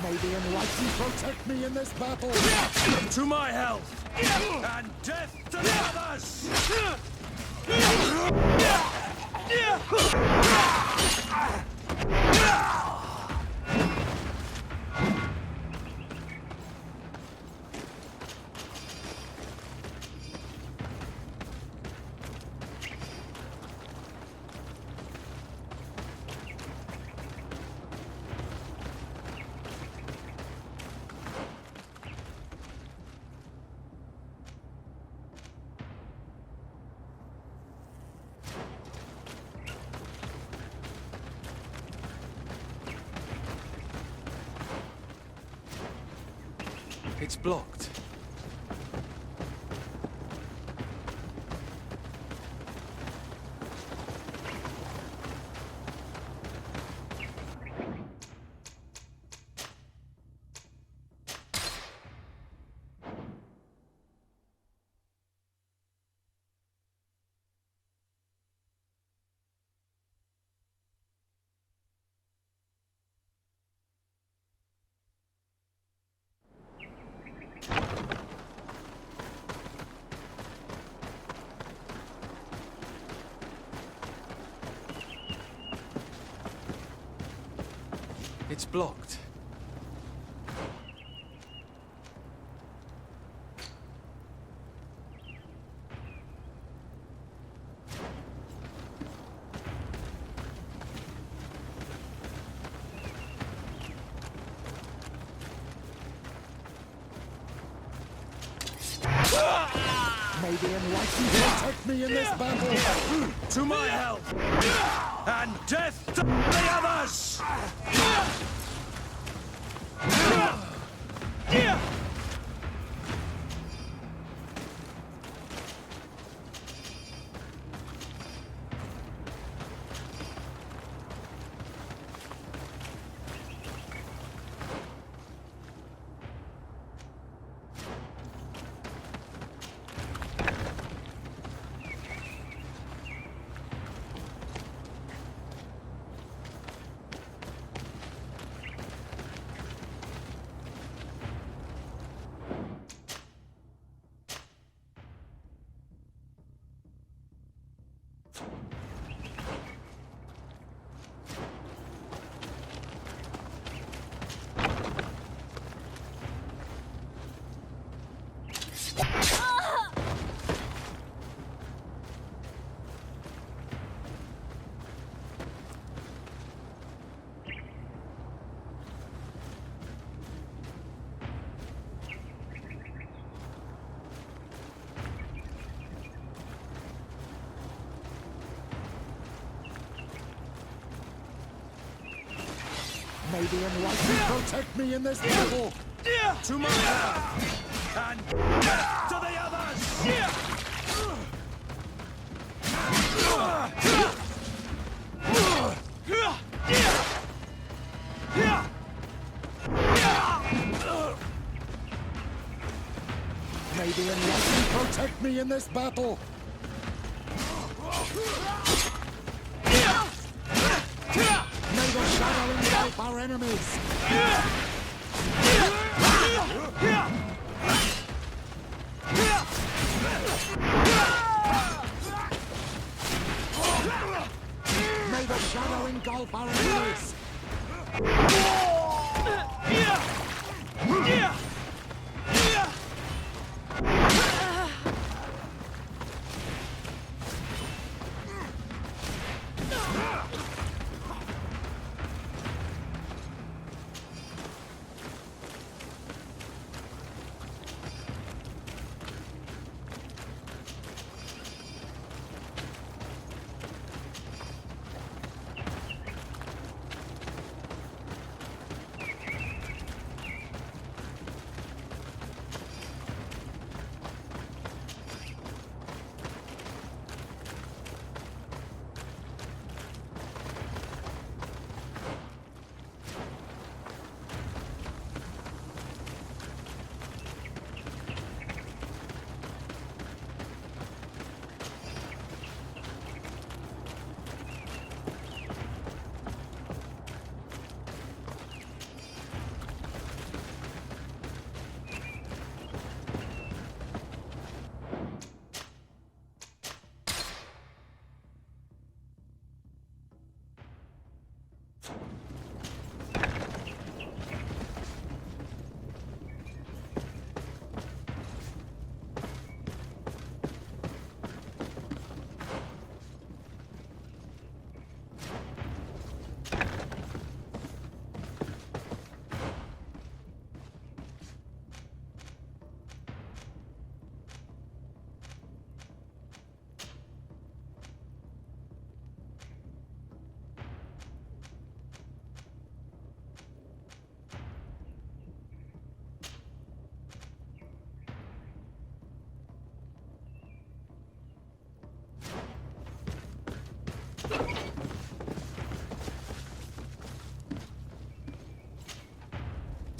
May the Enlightened protect me in this battle! To my health! And death to the others! It's blocked. It's blocked. May the enlightened protect me in this battle! To my help! And death to the others! May the enlightened protect me in this battle! To my help! And death to the others! May the enlightened protect me in this battle! May the shadow engulf our enemies! May the shadow engulf our enemies!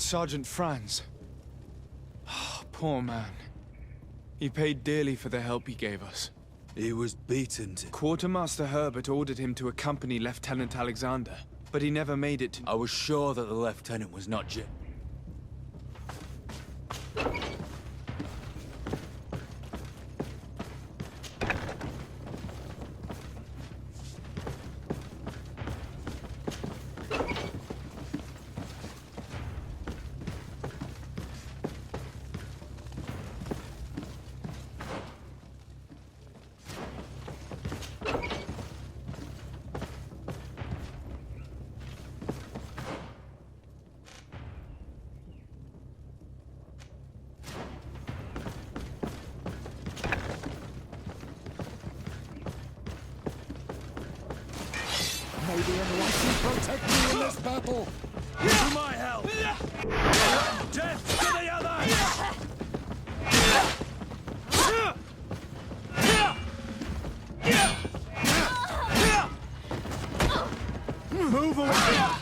Sergeant Franz. Poor man. He paid dearly for the help he gave us. He was beaten to... Quartermaster Herbert ordered him to accompany Lieutenant Alexander, but he never made it to... I was sure that the lieutenant was not May the Enlightened protect me in this battle! To my help! Death to the other! Move away!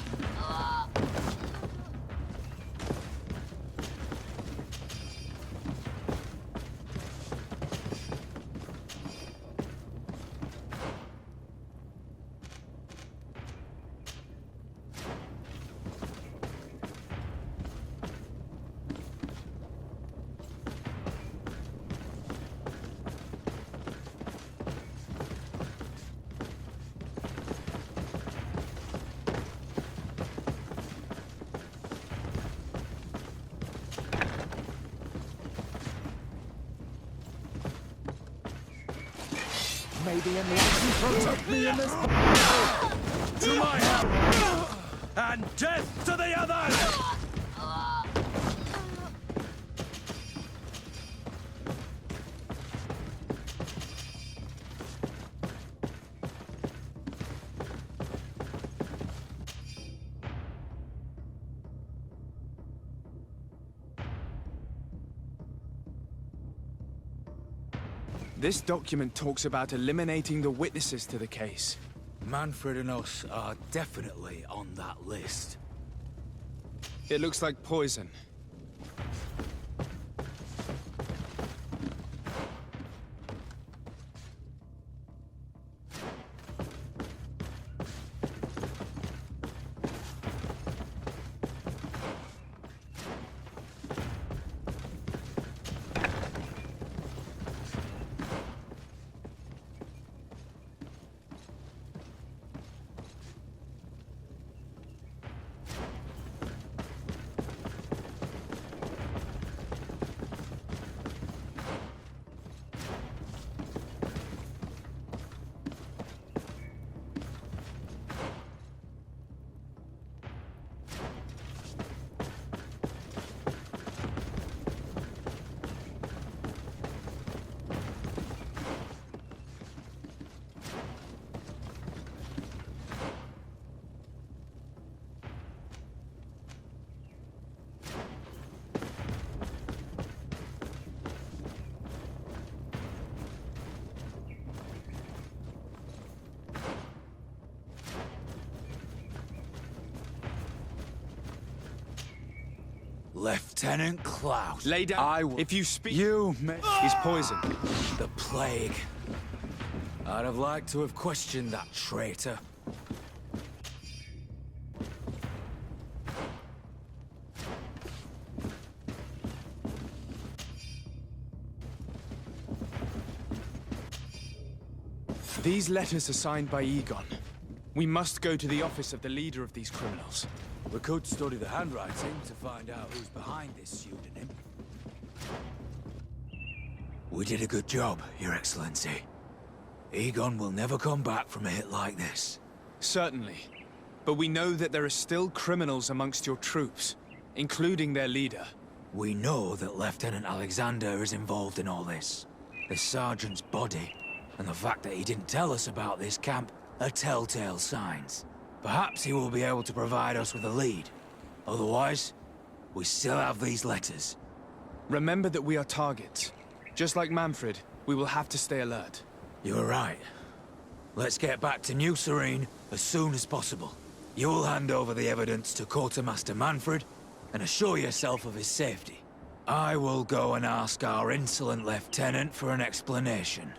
May the Enlightened protect me in this battle! To my help! And death to the others! This document talks about eliminating the witnesses to the case. Manfred and us are definitely on that list. It looks like poison. Lieutenant Klaus. Lay down. I will. If you speak. You may. He's poisoned. The plague. I'd have liked to have questioned that traitor. These letters are signed by Egon. We must go to the office of the leader of these criminals. We could study the handwriting to find out who's behind this pseudonym. We did a good job, Your Excellency. Egon will never come back from a hit like this. Certainly. But we know that there are still criminals amongst your troops, including their leader. We know that Lieutenant Alexander is involved in all this. The sergeant's body, and the fact that he didn't tell us about this camp, are telltale signs. Perhaps he will be able to provide us with a lead. Otherwise, we still have these letters. Remember that we are targets. Just like Manfred, we will have to stay alert. You're right. Let's get back to New Serene as soon as possible. You'll hand over the evidence to Quartermaster Manfred and assure yourself of his safety. I will go and ask our insolent lieutenant for an explanation.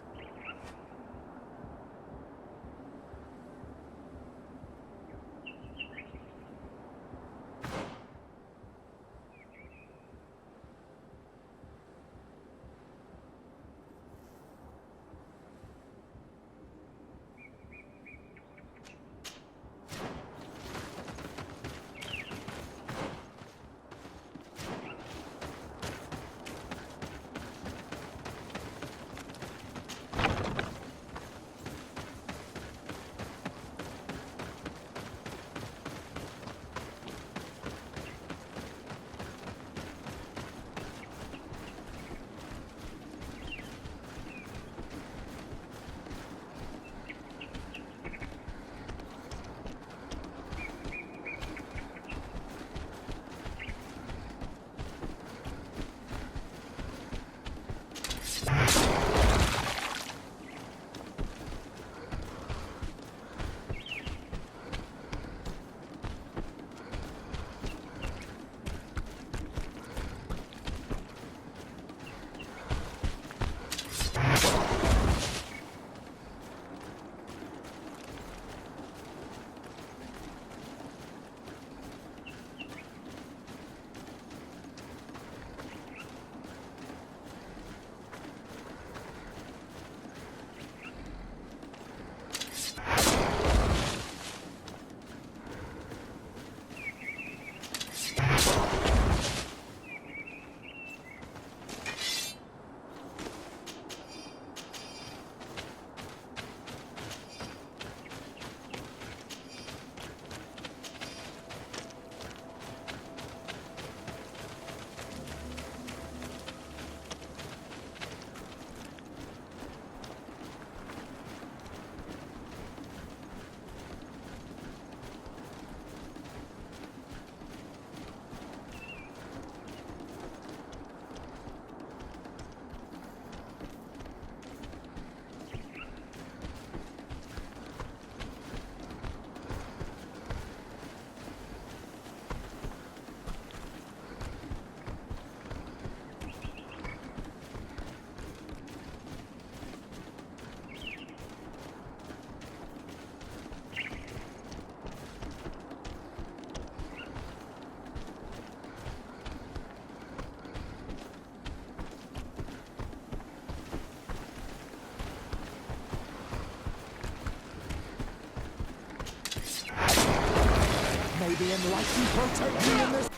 May the Enlightened protect me in this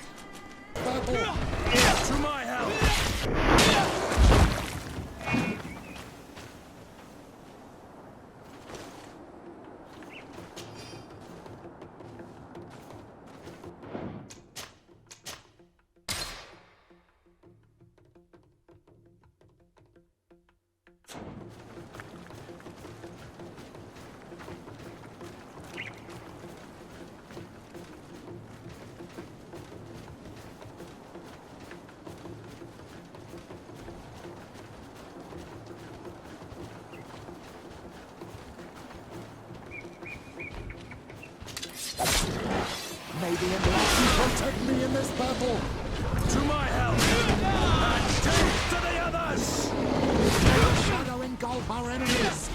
battle. To my help! May the Enlightened protect me in this battle. To my help! And death to the others! May the shadow engulf our enemies.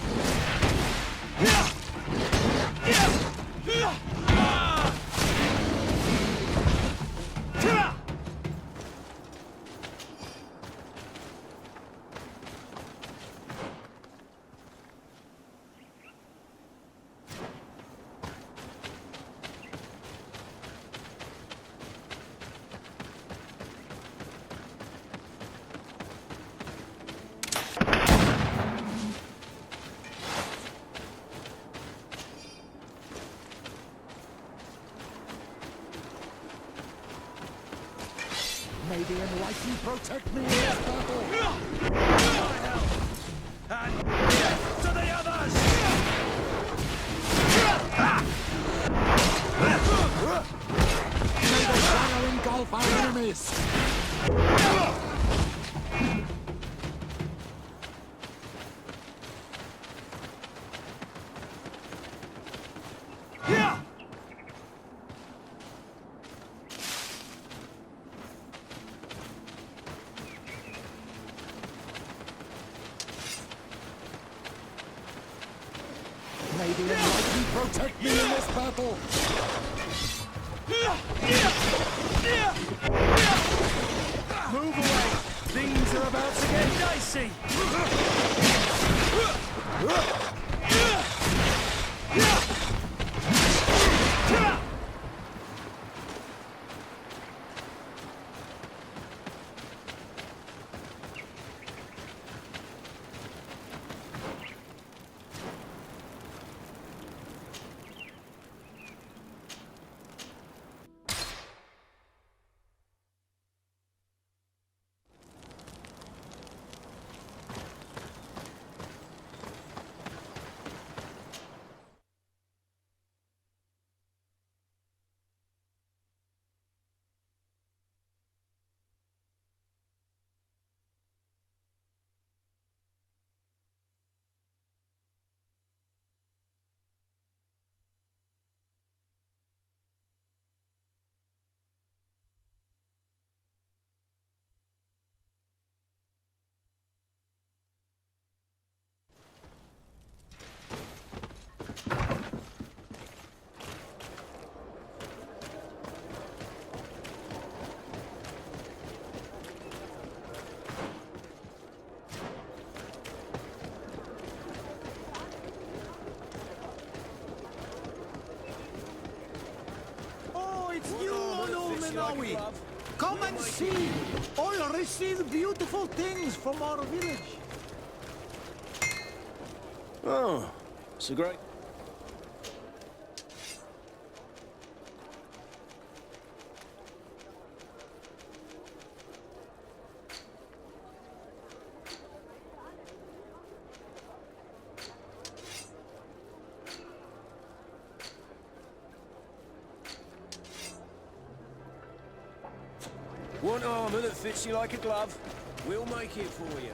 May the Enlightened protect me in this battle. And death to the others! May the shadow engulf our enemies. May the Enlightened protect me in this battle. Move away! Things are about to get dicey! Come and see! All receive beautiful things from our village. Oh, it's a great... Want armor that fits you like a glove? We'll make it for you.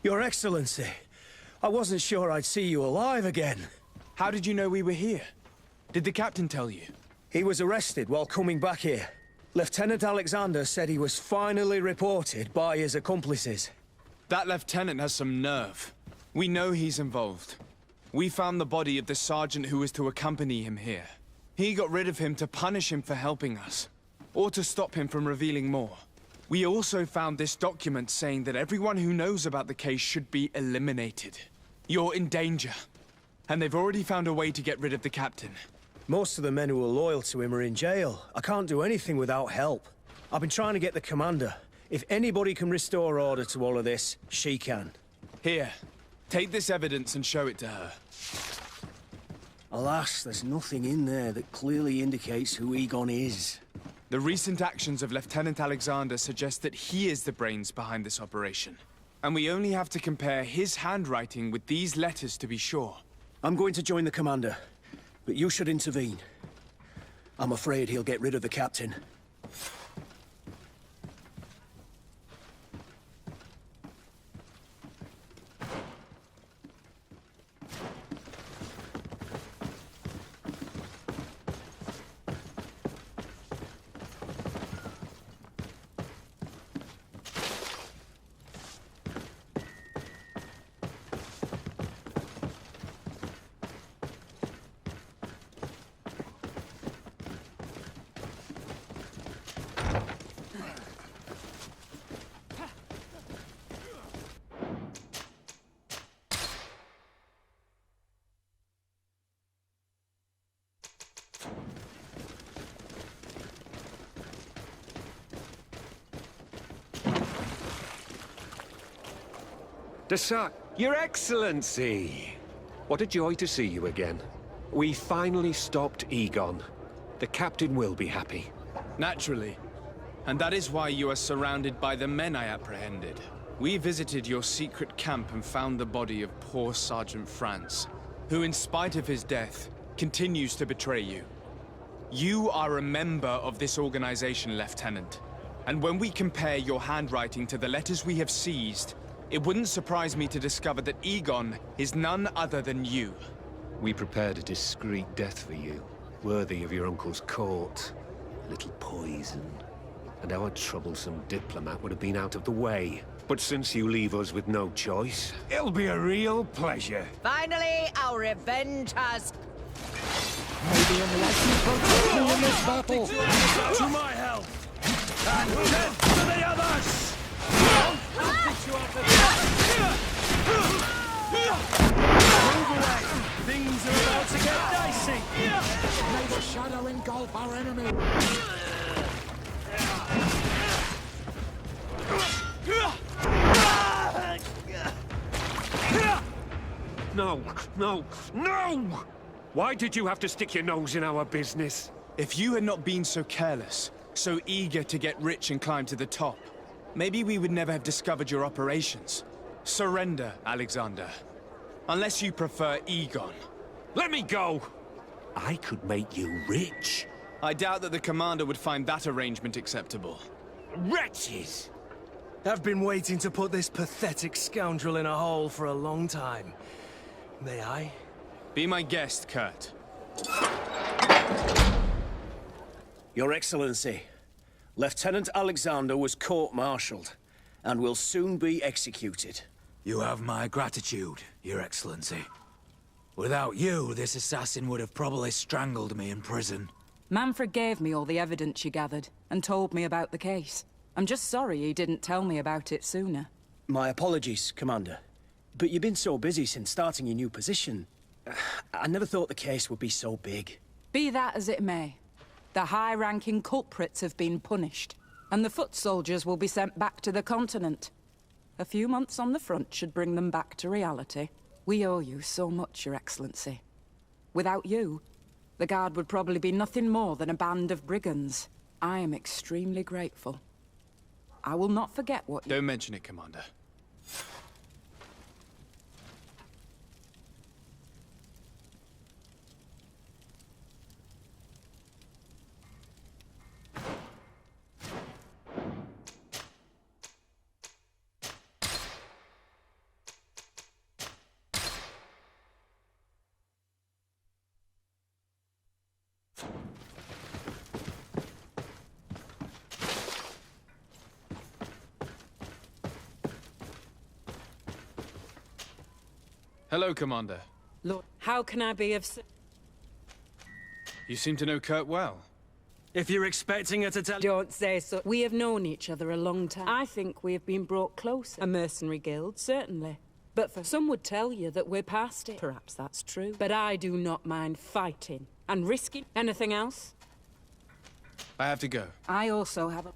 Your Excellency, I wasn't sure I'd see you alive again. How did you know we were here? Did the captain tell you? He was arrested while coming back here. Lieutenant Alexander said he was finally reported by his accomplices. That lieutenant has some nerve. We know he's involved. We found the body of the sergeant who was to accompany him here. He got rid of him to punish him for helping us, or to stop him from revealing more. We also found this document saying that everyone who knows about the case should be eliminated. You're in danger, and they've already found a way to get rid of the captain. Most of the men who are loyal to him are in jail. I can't do anything without help. I've been trying to get the commander. If anybody can restore order to all of this, she can. Here, take this evidence and show it to her. Alas, there's nothing in there that clearly indicates who Egon is. The recent actions of Lieutenant Alexander suggest that he is the brains behind this operation. And we only have to compare his handwriting with these letters to be sure. I'm going to join the commander, but you should intervene. I'm afraid he'll get rid of the captain. Desac, Your Excellency! What a joy to see you again. We finally stopped Egon. The captain will be happy. Naturally. And that is why you are surrounded by the men I apprehended. We visited your secret camp and found the body of poor Sergeant Franz, who in spite of his death, continues to betray you. You are a member of this organization, Lieutenant. And when we compare your handwriting to the letters we have seized, it wouldn't surprise me to discover that Egon is none other than you. We prepared a discreet death for you, worthy of your uncle's court. A little poison, and our troublesome diplomat would have been out of the way. But since you leave us with no choice, It'll be a real pleasure. Finally, our revenge has... Maybe unless you protect me in this battle. To my help! And death to the others! Move away! Things are about to get dicey! May the shadow engulf our enemy. No, no, no! Why did you have to stick your nose in our business? If you had not been so careless, so eager to get rich and climb to the top, maybe we would never have discovered your operations. Surrender, Alexander. Unless you prefer Egon. Let me go! I could make you rich. I doubt that the commander would find that arrangement acceptable. Wretches! I've been waiting to put this pathetic scoundrel in a hole for a long time. May I? Be my guest, Kurt. Your Excellency, Lieutenant Alexander was court-martialed and will soon be executed. You have my gratitude, Your Excellency. Without you, this assassin would have probably strangled me in prison. Manfred gave me all the evidence you gathered, and told me about the case. I'm just sorry he didn't tell me about it sooner. My apologies, Commander. But you've been so busy since starting your new position. I never thought the case would be so big. Be that as it may, the high-ranking culprits have been punished, and the foot soldiers will be sent back to the continent. A few months on the front should bring them back to reality. We owe you so much, Your Excellency. Without you, the Guard would probably be nothing more than a band of brigands. I am extremely grateful. I will not forget what you— Don't mention it, Commander. Hello, Commander. Lord, how can I be of You seem to know Kurt well. If you're expecting her to tell... Don't say so. We have known each other a long time. I think we have been brought closer. A mercenary guild, certainly. But for some would tell you that we're past it. Perhaps that's true. But I do not mind fighting and risking. Anything else? I have to go. I also have a...